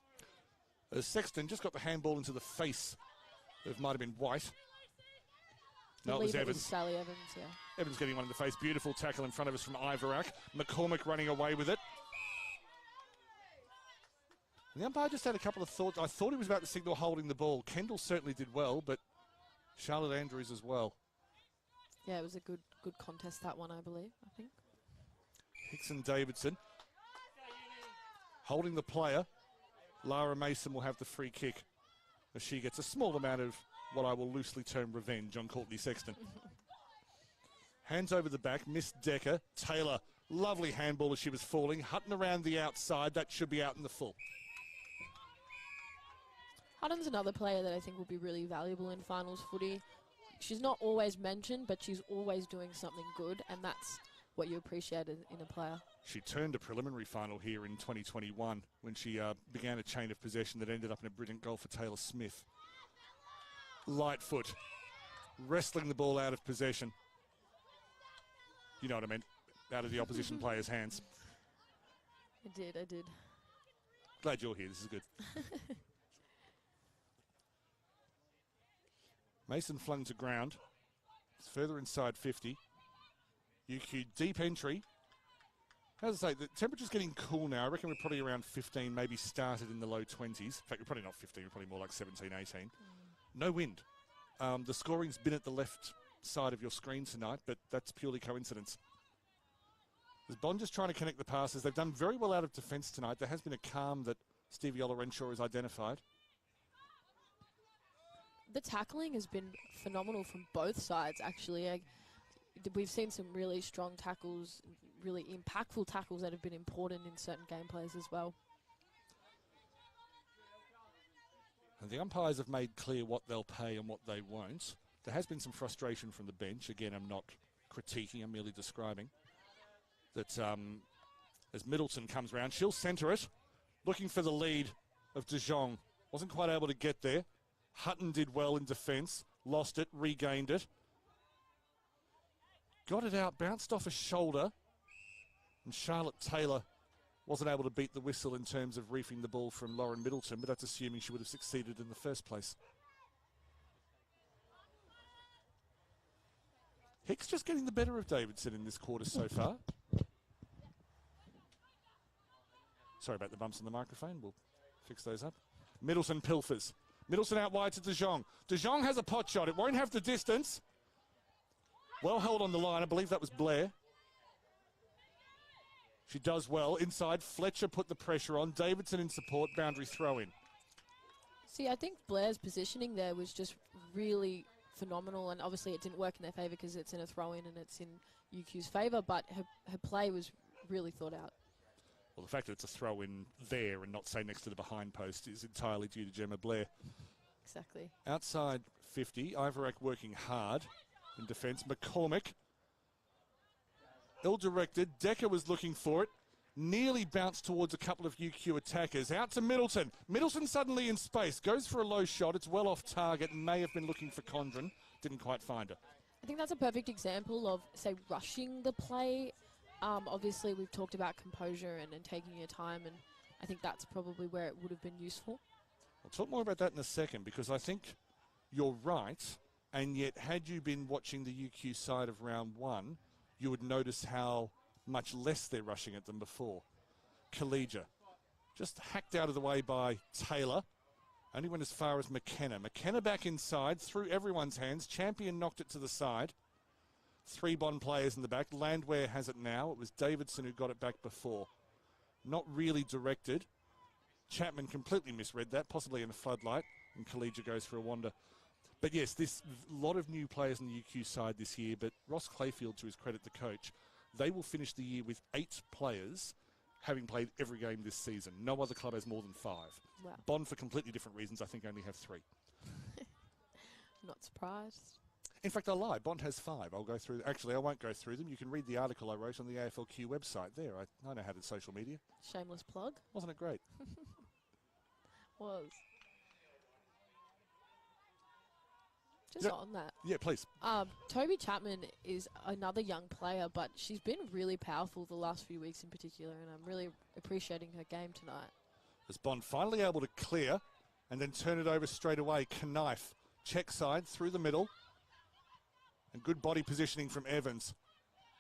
Sexton just got the handball into the face. It might have been White. No, it was Evans. Sally Evans, yeah. Evans getting one in the face. Beautiful tackle in front of us from Ivarak. McCormack running away with it. And the umpire just had a couple of thoughts. I thought he was about to signal holding the ball. Kendall certainly did well, but Charlotte Andrews as well. Yeah, it was a good contest, that one, I believe, I think. Hickson Davidson holding the player. Lara Mason will have the free kick as she gets a small amount of what I will loosely term revenge on Courtney Sexton. Hands over the back, missed Decker. Taylor Lovely handball as she was falling. Hutton around the outside. That should be out in the full. Hutton's another player that I think will be really valuable in finals footy. She's not always mentioned, but she's always doing something good, and that's what you appreciate in a player. She turned a preliminary final here in 2021 when she began a chain of possession that ended up in a brilliant goal for Taylor Smith. Lightfoot, wrestling the ball out of possession. You know what I meant, out of the opposition player's hands. I did. Glad you're here, this is good. Mason flung to ground. It's further inside 50. UQ deep entry. As I say, the temperature's getting cool now. I reckon we're probably around 15, maybe started in the low 20s. In fact, we're probably not 15, we're probably more like 17, 18. No wind. The scoring's been at the left side of your screen tonight, but that's purely coincidence. There's Bond just trying to connect the passes. They've done very well out of defence tonight. There has been a calm that Stevie Olorenshaw has identified. The tackling has been phenomenal from both sides, actually. We've seen some really strong tackles, really impactful tackles that have been important in certain gameplays as well. And the umpires have made clear what they'll pay and what they won't. There has been some frustration from the bench. Again, I'm not critiquing, I'm merely describing. That as Middleton comes round, she'll centre it, looking for the lead of De Jong. Wasn't quite able to get there. Hutton did well in defence, lost it, regained it. Got it out, bounced off a shoulder. And Charlotte Taylor wasn't able to beat the whistle in terms of reefing the ball from Lauren Middleton, but that's assuming she would have succeeded in the first place. Hicks just getting the better of Davidson in this quarter so far. Sorry about the bumps on the microphone. We'll fix those up. Middleton pilfers. Middleton out wide to De Jong. De Jong has a pot shot. It won't have the distance. Well held on the line. I believe that was Blair. She does well. Inside, Fletcher put the pressure on. Davidson in support. Boundary throw in. See, I think Blair's positioning there was just really phenomenal, and obviously it didn't work in their favour because it's in a throw-in and it's in UQ's favour, but her play was really thought out. Well, the fact that it's a throw-in there and not, say, next to the behind post is entirely due to Gemma Blair. Exactly. Outside 50, Iverack working hard in defence. McCormick, ill-directed. Decker was looking for it. Nearly bounced towards a couple of UQ attackers. Out to Middleton. Middleton suddenly in space. Goes for a low shot. It's well off target. May have been looking for Condren. Didn't quite find her. I think that's a perfect example of, say, rushing the play. Obviously, we've talked about composure and taking your time, and I think that's probably where it would have been useful. I'll talk more about that in a second, because I think you're right, and yet had you been watching the UQ side of round one, you would notice how much less they're rushing at them before. Collegia, just hacked out of the way by Taylor. Only went as far as McKenna. McKenna back inside, through everyone's hands. Champion knocked it to the side. 3 Bond players in the back. Landwehr has it now. It was Davidson who got it back before. Not really directed. Chapman completely misread that, possibly in a floodlight, and Collegia goes for a wander. But yes, this lot of new players on the UQ side this year, but Ross Clayfield, to his credit, the coach, they will finish the year with 8 players having played every game this season. No other club has more than 5. Wow. Bond, for completely different reasons, I think only have 3. Not surprised. In fact, I lie. Bond has 5. I'll go through. Actually, I won't go through them. You can read the article I wrote on the AFLQ website there. I know how to social media. Shameless plug. Wasn't it great? Was. Just on that. Yeah, please. Toby Chapman is another young player, but she's been really powerful the last few weeks in particular, and I'm really appreciating her game tonight. As Bond finally able to clear and then turn it over straight away. Knife, check side through the middle. And good body positioning from Evans.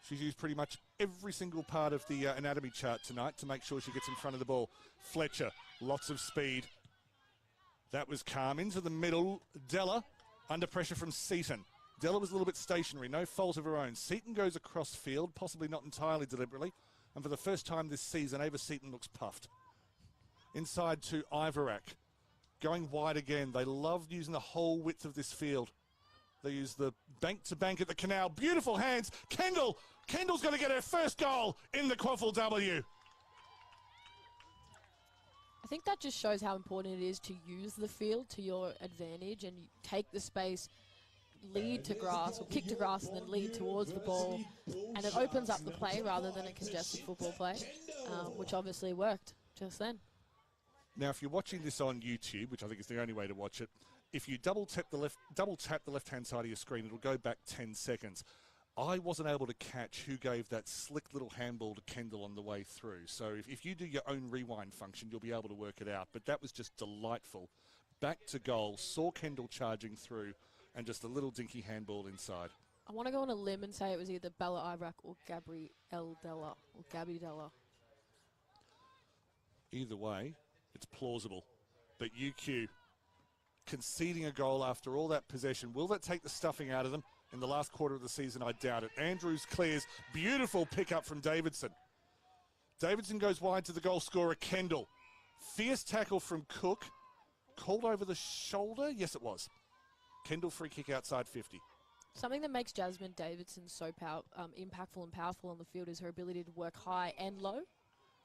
She's used pretty much every single part of the anatomy chart tonight to make sure she gets in front of the ball. Fletcher, lots of speed. That was calm. Into the middle. Della, under pressure from Seaton. Della was a little bit stationary, no fault of her own. Seaton goes across field, possibly not entirely deliberately. And for the first time this season, Ava Seaton looks puffed. Inside to Iverack. Going wide again. They love using the whole width of this field. They use the bank to bank at the canal. Beautiful hands. Kendall's going to get her first goal in the QAFLW. I think that just shows how important it is to use the field to your advantage and you take the space, lead to grass or kick to grass and then lead towards the ball, and it opens up the play rather than a congested football play, which obviously worked just then. Now, if you're watching this on YouTube, which I think is the only way to watch it, if you double tap the left-hand side of your screen, it'll go back 10 seconds. I wasn't able to catch who gave that slick little handball to Kendall on the way through. So if you do your own rewind function, you'll be able to work it out. But that was just delightful. Back to goal, saw Kendall charging through, and just a little dinky handball inside. I want to go on a limb and say it was either Bella Ivrak or Gabrielle Della or Gabby Della. Either way, it's plausible. But UQ conceding a goal after all that possession, will that take the stuffing out of them? In the last quarter of the season, I doubt it. Andrews clears. Beautiful pickup from Davidson. Davidson goes wide to the goal scorer, Kendall. Fierce tackle from Cook. Called over the shoulder? Yes, it was. Kendall free kick outside 50. Something that makes Jasmine Davidson so impactful and powerful on the field is her ability to work high and low,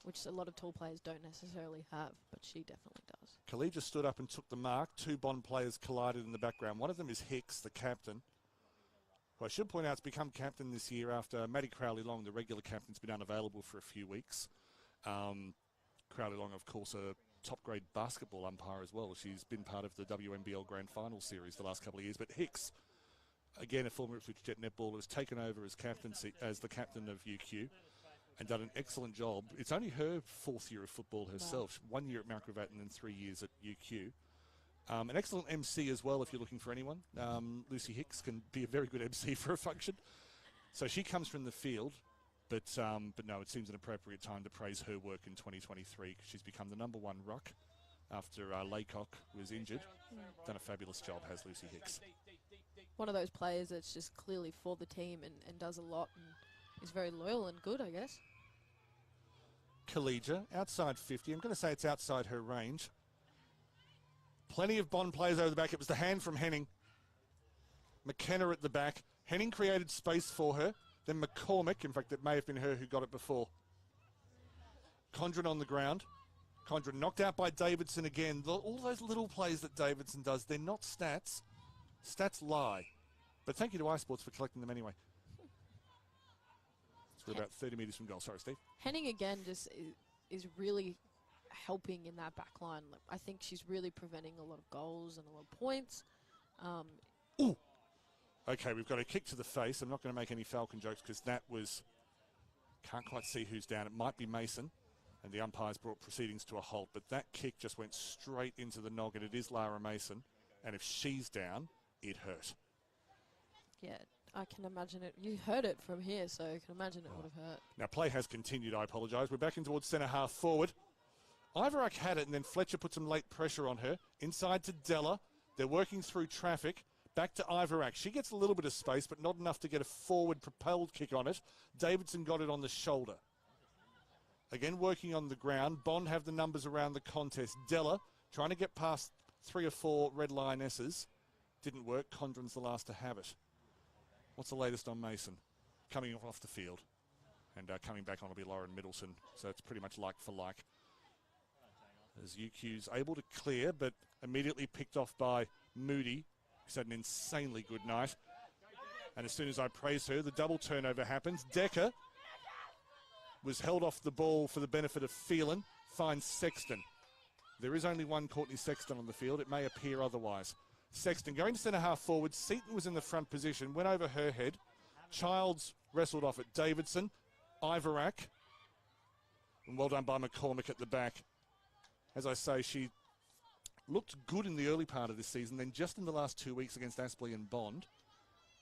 which a lot of tall players don't necessarily have, but she definitely does. Khalija stood up and took the mark. Two Bond players collided in the background. One of them is Hicks, the captain. Well, I should point out it's become captain this year after Maddie Crowley-Long, the regular captain's been unavailable for a few weeks. Crowley-Long, of course, a top-grade basketball umpire as well. She's been part of the WNBL Grand Final Series the last couple of years. But Hicks, again, a former Ipswich Jet netballer, has taken over as the captain of UQ and done an excellent job. It's only her fourth year of football herself. Wow. 1 year at Mount Gravatt and then 3 years at UQ. An excellent MC as well if you're looking for anyone. Lucy Hicks can be a very good MC for a function. So she comes from the field, but no, it seems an appropriate time to praise her work in 2023 because she's become the #1 ruck after Laycock was injured. Done a fabulous job, has Lucy Hicks. One of those players that's just clearly for the team and does a lot and is very loyal and good, I guess. Khalija, outside 50. I'm going to say it's outside her range. Plenty of Bond players over the back. It was the hand from Henning. McKenna at the back. Henning created space for her. Then McCormick. In fact, it may have been her who got it before. Condren on the ground. Condren knocked out by Davidson again. All those little plays that Davidson does, they're not stats. Stats lie. But thank you to iSports for collecting them anyway. So we're about 30 metres from goal. Sorry, Steve. Henning again just is really helping in that back line. I think she's really preventing a lot of goals and a lot of points. Ooh. Okay, we've got a kick to the face. I'm not going to make any Falcon jokes because that was... Can't quite see who's down. It might be Mason. And the umpires brought proceedings to a halt. But that kick just went straight into the noggin. It is Lara Mason. And if she's down, it hurt. Yeah, I can imagine it. You heard it from here, so I can imagine it would have hurt. Now, play has continued. I apologise. We're back in towards centre half forward. Ivarak had it, and then Fletcher put some late pressure on her. Inside to Della. They're working through traffic. Back to Ivarak. She gets a little bit of space, but not enough to get a forward propelled kick on it. Davidson got it on the shoulder. Again, working on the ground. Bond have the numbers around the contest. Della trying to get past 3 or 4 red lionesses. Didn't work. Condren's the last to have it. What's the latest on Mason? Coming off the field. And coming back on will be Lauren Middleton. So it's pretty much like for like. As UQ's able to clear, but immediately picked off by Moody, who's had an insanely good night. And as soon as I praise her, the double turnover happens. Decker was held off the ball for the benefit of Phelan, finds Sexton. There is only one Courtney Sexton on the field. It may appear otherwise. Sexton going to centre half forward. Seaton was in the front position, went over her head. Childs wrestled off at Davidson. Ivarak. And well done by McCormick at the back. As I say, she looked good in the early part of this season. Then just in the last 2 weeks against Aspley and Bond,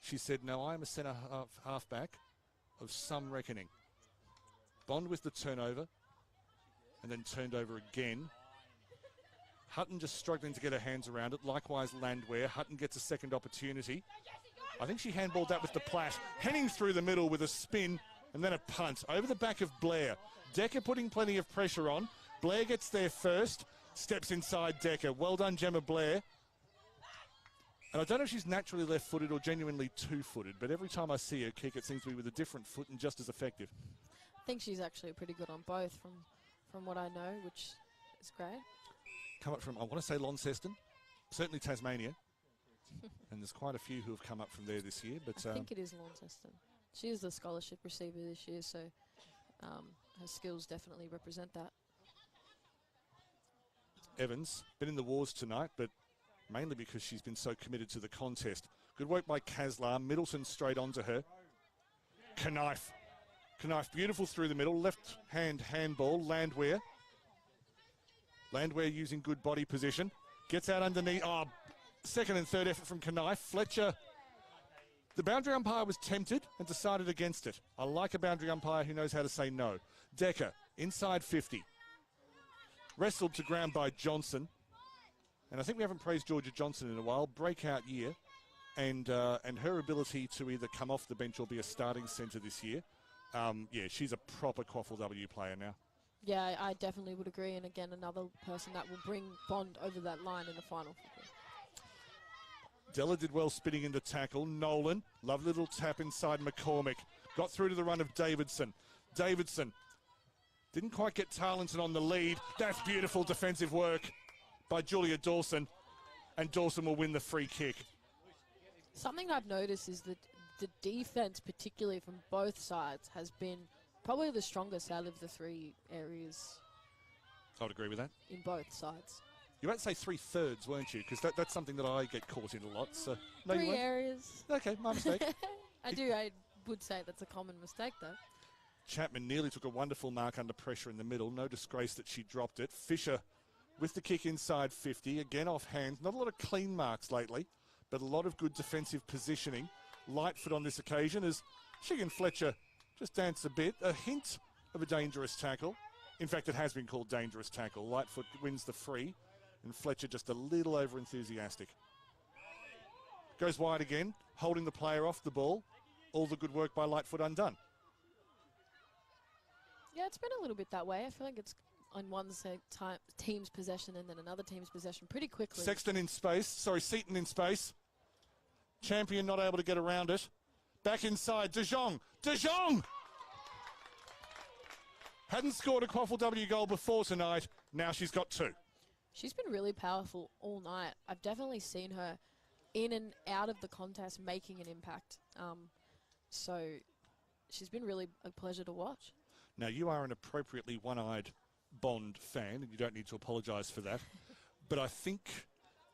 she said, no, I am a centre halfback of some reckoning. Bond with the turnover and then turned over again. Hutton just struggling to get her hands around it. Likewise, Landwehr. Hutton gets a second opportunity. I think she handballed that with the Platt. Henning through the middle with a spin and then a punt over the back of Blair. Decker putting plenty of pressure on. Blair gets there first, steps inside Decker. Well done, Gemma Blair. And I don't know if she's naturally left-footed or genuinely two-footed, but every time I see her kick, it seems to be with a different foot and just as effective. I think she's actually pretty good on both from what I know, which is great. Come up from, I want to say Launceston, certainly Tasmania. And there's quite a few who have come up from there this year. But I think it is Launceston. She is the scholarship receiver this year, so her skills definitely represent that. Evans, been in the wars tonight, but mainly because she's been so committed to the contest. Good work by Kaslar. Middleton straight onto her. Knife, beautiful through the middle. Left hand handball. Landwehr using good body position. Gets out underneath. Oh, second and third effort from Knife. Fletcher. The boundary umpire was tempted and decided against it. I like a boundary umpire who knows how to say no. Decker, inside 50. Wrestled to ground by Johnson. And I think we haven't praised Georgia Johnson in a while. Breakout year. And her ability to either come off the bench or be a starting centre this year. Yeah, she's a proper QAFLW player now. Yeah, I definitely would agree. And again, another person that will bring Bond over that line in the final. Della did well spinning into tackle. Nolan, lovely little tap inside McCormick. Got through to the run of Davidson. Davidson didn't quite get Tarleton on the lead. That's beautiful defensive work by Julia Dawson. And Dawson will win the free kick. Something I've noticed is that the defense, particularly from both sides, has been probably the strongest out of the three areas. I would agree with that. In both sides. You won't say 3/3, weren't you? Because that's something that I get caught in a lot. So no, three areas. Okay, my mistake. I would say that's a common mistake, though. Chapman nearly took a wonderful mark under pressure in the middle. No disgrace that she dropped it. Fisher with the kick inside 50. Again off hands. Not a lot of clean marks lately, but a lot of good defensive positioning. Lightfoot on this occasion as Shigan Fletcher just danced a bit. A hint of a dangerous tackle. In fact, it has been called dangerous tackle. Lightfoot wins the free. And Fletcher just a little over-enthusiastic. Goes wide again, holding the player off the ball. All the good work by Lightfoot undone. Yeah, it's been a little bit that way. I feel like it's on one team's possession and then another team's possession pretty quickly. Seaton in space. Champion not able to get around it. Back inside, De Jong! Hadn't scored a QAFLW goal before tonight. Now she's got two. She's been really powerful all night. I've definitely seen her in and out of the contest making an impact. So she's been really a pleasure to watch. Now, you are an appropriately one-eyed Bond fan, and you don't need to apologise for that. But I think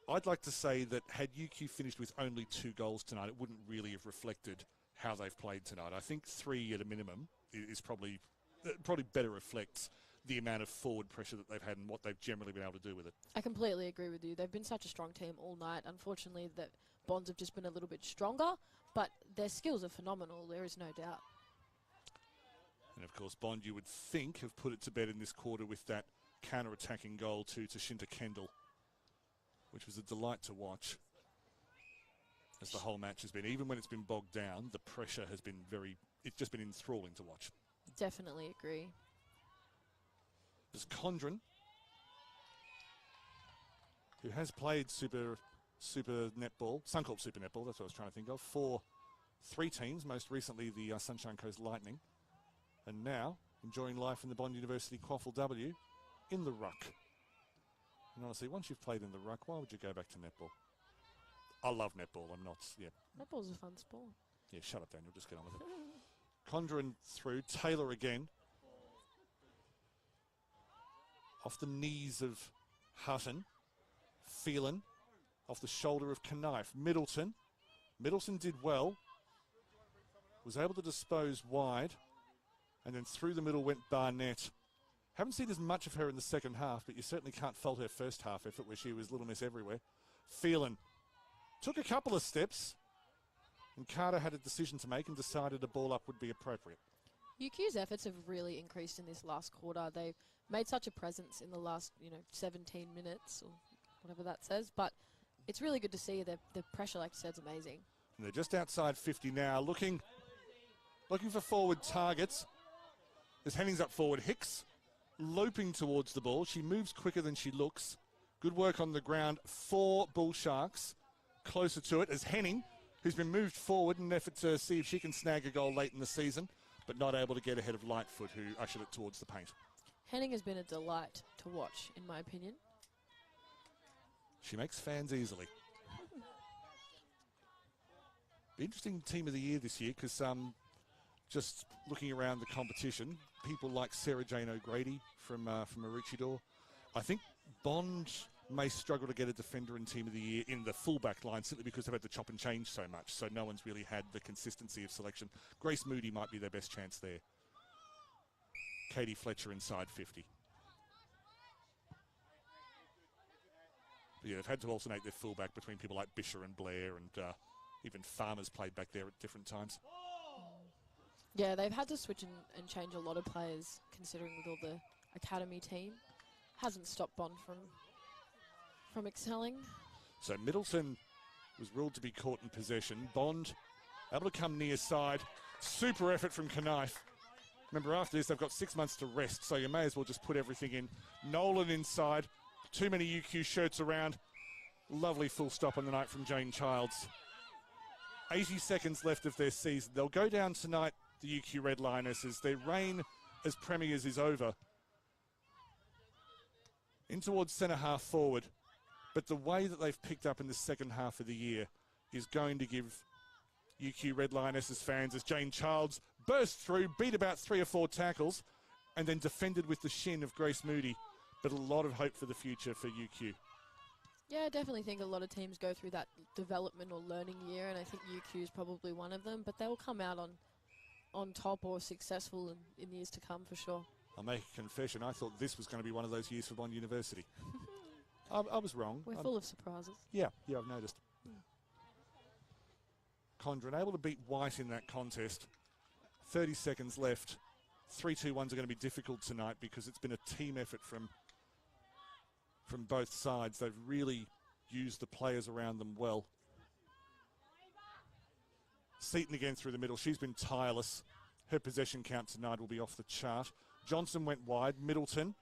I'd like to say that had UQ finished with only 2 goals tonight, it wouldn't really have reflected how they've played tonight. I think 3 at a minimum is probably better reflects the amount of forward pressure that they've had and what they've generally been able to do with it. I completely agree with you. They've been such a strong team all night. Unfortunately, that Bonds have just been a little bit stronger, but their skills are phenomenal. There is no doubt. And of course, Bond, you would think, have put it to bed in this quarter with that counter-attacking goal to Tashinta Kendall, which was a delight to watch. As the whole match has been, even when it's been bogged down, the pressure has been it's just been enthralling to watch. Definitely agree. There's Condren, who has played Super Netball, Suncorp Super Netball, that's what I was trying to think of, for 3 teams, most recently the Sunshine Coast Lightning, and now enjoying life in the Bond University QAFLW in the ruck. And honestly, once you've played in the ruck, why would you go back to netball? I love netball, I'm not, yeah. Netball's a fun sport. Yeah, shut up, Daniel, just get on with it. Condren through, Taylor again. Off the knees of Hutton. Phelan. Off the shoulder of Knife. Middleton. Middleton did well. Was able to dispose wide. And then through the middle went Barnett. Haven't seen as much of her in the second half, but you certainly can't fault her first half effort where she was Little Miss everywhere. Phelan took a couple of steps. And Carter had a decision to make and decided a ball up would be appropriate. UQ's efforts have really increased in this last quarter. They've made such a presence in the last, 17 minutes or whatever that says. But it's really good to see the pressure, like you said, is amazing. And they're just outside 50 now, looking for forward targets. There's Hennings up forward. Hicks loping towards the ball. She moves quicker than she looks. Good work on the ground for Bull Sharks. closer to it as Henning, who's been moved forward in an effort to see if she can snag a goal late in the season, but not able to get ahead of Lightfoot, who ushered it towards the paint. Henning has been a delight to watch, in my opinion. She makes fans easily. Be interesting team of the year this year because just looking around the competition, people like Sarah Jane O'Grady from Maroochydore. I think Bond may struggle to get a defender in team of the year in the fullback line simply because they've had to chop and change so much, so no one's really had the consistency of selection. Grace Moody might be their best chance there. Katie Fletcher inside 50. But yeah, they've had to alternate their fullback between people like Bisher and Blair, and even Farmer's played back there at different times. Yeah, they've had to switch and change a lot of players, considering with all the academy team. Hasn't stopped Bond from excelling. So Middleton was ruled to be caught in possession. Bond able to come near side. Super effort from Knife. Remember, after this, they've got 6 months to rest, so you may as well just put everything in. Nolan inside. Too many UQ shirts around. Lovely full stop on the night from Jane Childs. 80 seconds left of their season. They'll go down tonight, the UQ Red Lionesses. Their reign as premiers is over. In towards centre half forward. But the way that they've picked up in the second half of the year is going to give UQ Red Lionesses fans, as Jane Childs burst through, beat about 3 or 4 tackles, and then defended with the shin of Grace Moody. But a lot of hope for the future for UQ. Yeah, I definitely think a lot of teams go through that development or learning year, and I think UQ is probably one of them, but they'll come out on top or successful in years to come for sure. I'll make a confession. I thought this was going to be one of those years for Bond University. I was wrong. We're full of surprises. Yeah, I've noticed. Condren able to beat White in that contest. 30 seconds left. 3-2-1s are going to be difficult tonight because it's been a team effort from both sides. They've really used the players around them well. Seaton again through the middle. She's been tireless. Her possession count tonight will be off the chart. Johnson went wide. Middleton.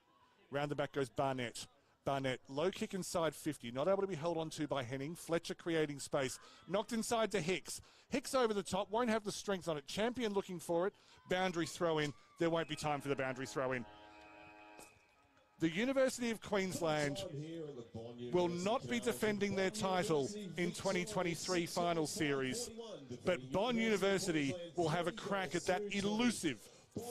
Round the back goes Barnett. Barnett, low kick inside 50, not able to be held on to by Henning. Fletcher creating space. Knocked inside to Hicks. Hicks over the top, won't have the strength on it. Champion looking for it. Boundary throw in. There won't be time for the boundary throw in. The University of Queensland will not be defending their title in 2023 final series, but Bond University will have a crack at that elusive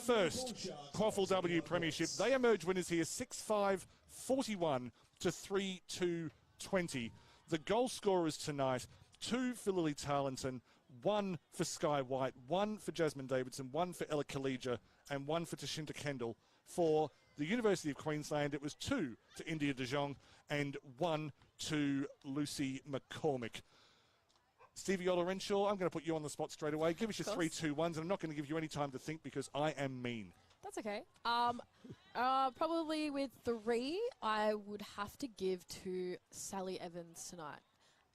first QAFLW premiership. They emerge winners here, 6-5-41 to 3-2-20. The goal scorers tonight, 2 for Lily Tarleton, 1 for Sky White, 1 for Jasmine Davidson, 1 for Ella Khalija, and 1 for Tashinta Kendall. For the University of Queensland, it was 2 to India De Jong and 1 to Lucy McCormick. Stevie Olorenshaw, I'm going to put you on the spot straight away. Give us your 3-2-1s, and I'm not going to give you any time to think because I am mean. That's okay. Probably with 3, I would have to give to Sally Evans tonight.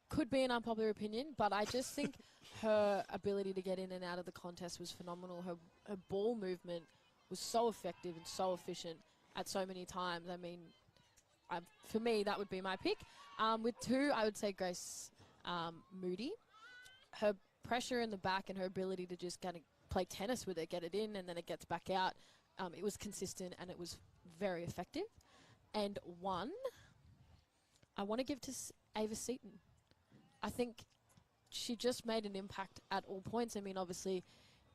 Could be an unpopular opinion, but I just think her ability to get in and out of the contest was phenomenal. Her ball movement was so effective and so efficient at so many times. I mean, for me, that would be my pick. With 2, I would say Grace Moody. Her pressure in the back and her ability to just kind of play tennis with it, get it in, and then it gets back out. It was consistent and it was very effective. And 1, I want to give to Ava Seaton. I think she just made an impact at all points. I mean, obviously,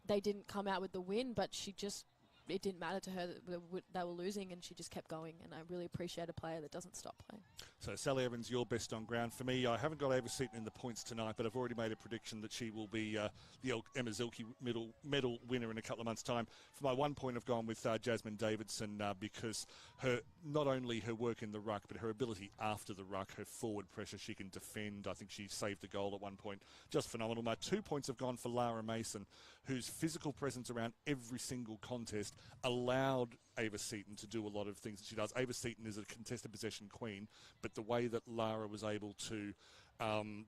they didn't come out with the win, but it didn't matter to her that they were losing, and she just kept going, and I really appreciate a player that doesn't stop playing. So Sally Evans, your best on ground. For me, I haven't got Ava Seaton in the points tonight, but I've already made a prediction that she will be the Emma Zilke medal winner in a couple of months' time. For my 1 point, I've gone with Jasmine Davidson because not only her work in the ruck, but her ability after the ruck, her forward pressure, she can defend. I think she saved a goal at 1 point. Just phenomenal. My 2 points have gone for Lara Mason, whose physical presence around every single contest allowed Ava Seaton to do a lot of things that she does. Ava Seaton is a contested possession queen, but the way that Lara was able to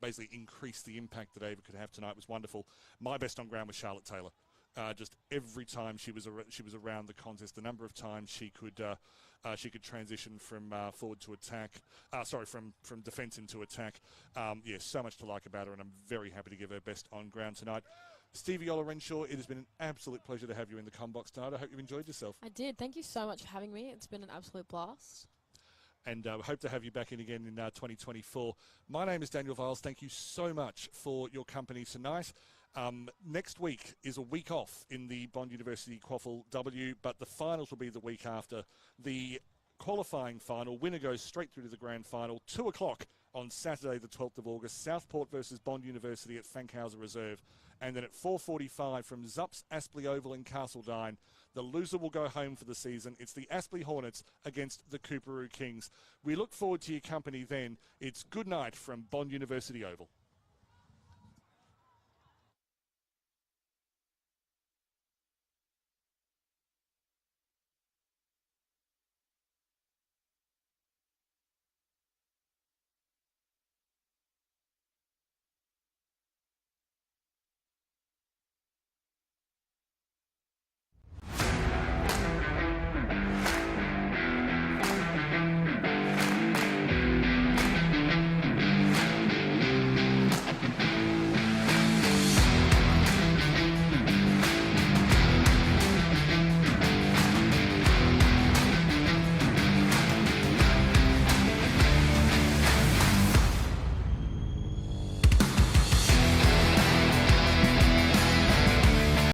basically increase the impact that Ava could have tonight was wonderful. My best on ground was Charlotte Taylor. just every time she was around the contest, the number of times she could transition from forward to attack, from defence into attack. Yeah, so much to like about her, and I'm very happy to give her best on ground tonight. Stevie Ola-Renshaw, it has been an absolute pleasure to have you in the Combox tonight. I hope you've enjoyed yourself. I did. Thank you so much for having me. It's been an absolute blast. And we hope to have you back in again in 2024. My name is Daniel Viles. Thank you so much for your company tonight. Next week is a week off in the Bond University QAFLW, but the finals will be the week after. The qualifying final, winner goes straight through to the grand final, 2 o'clock on Saturday the 12th of August, Southport versus Bond University at Fankhauser Reserve. And then at 4:45 from Zups Aspley Oval in Castledine, the loser will go home for the season. It's the Aspley Hornets against the Coorparoo Kings. We look forward to your company then. It's good night from Bond University Oval.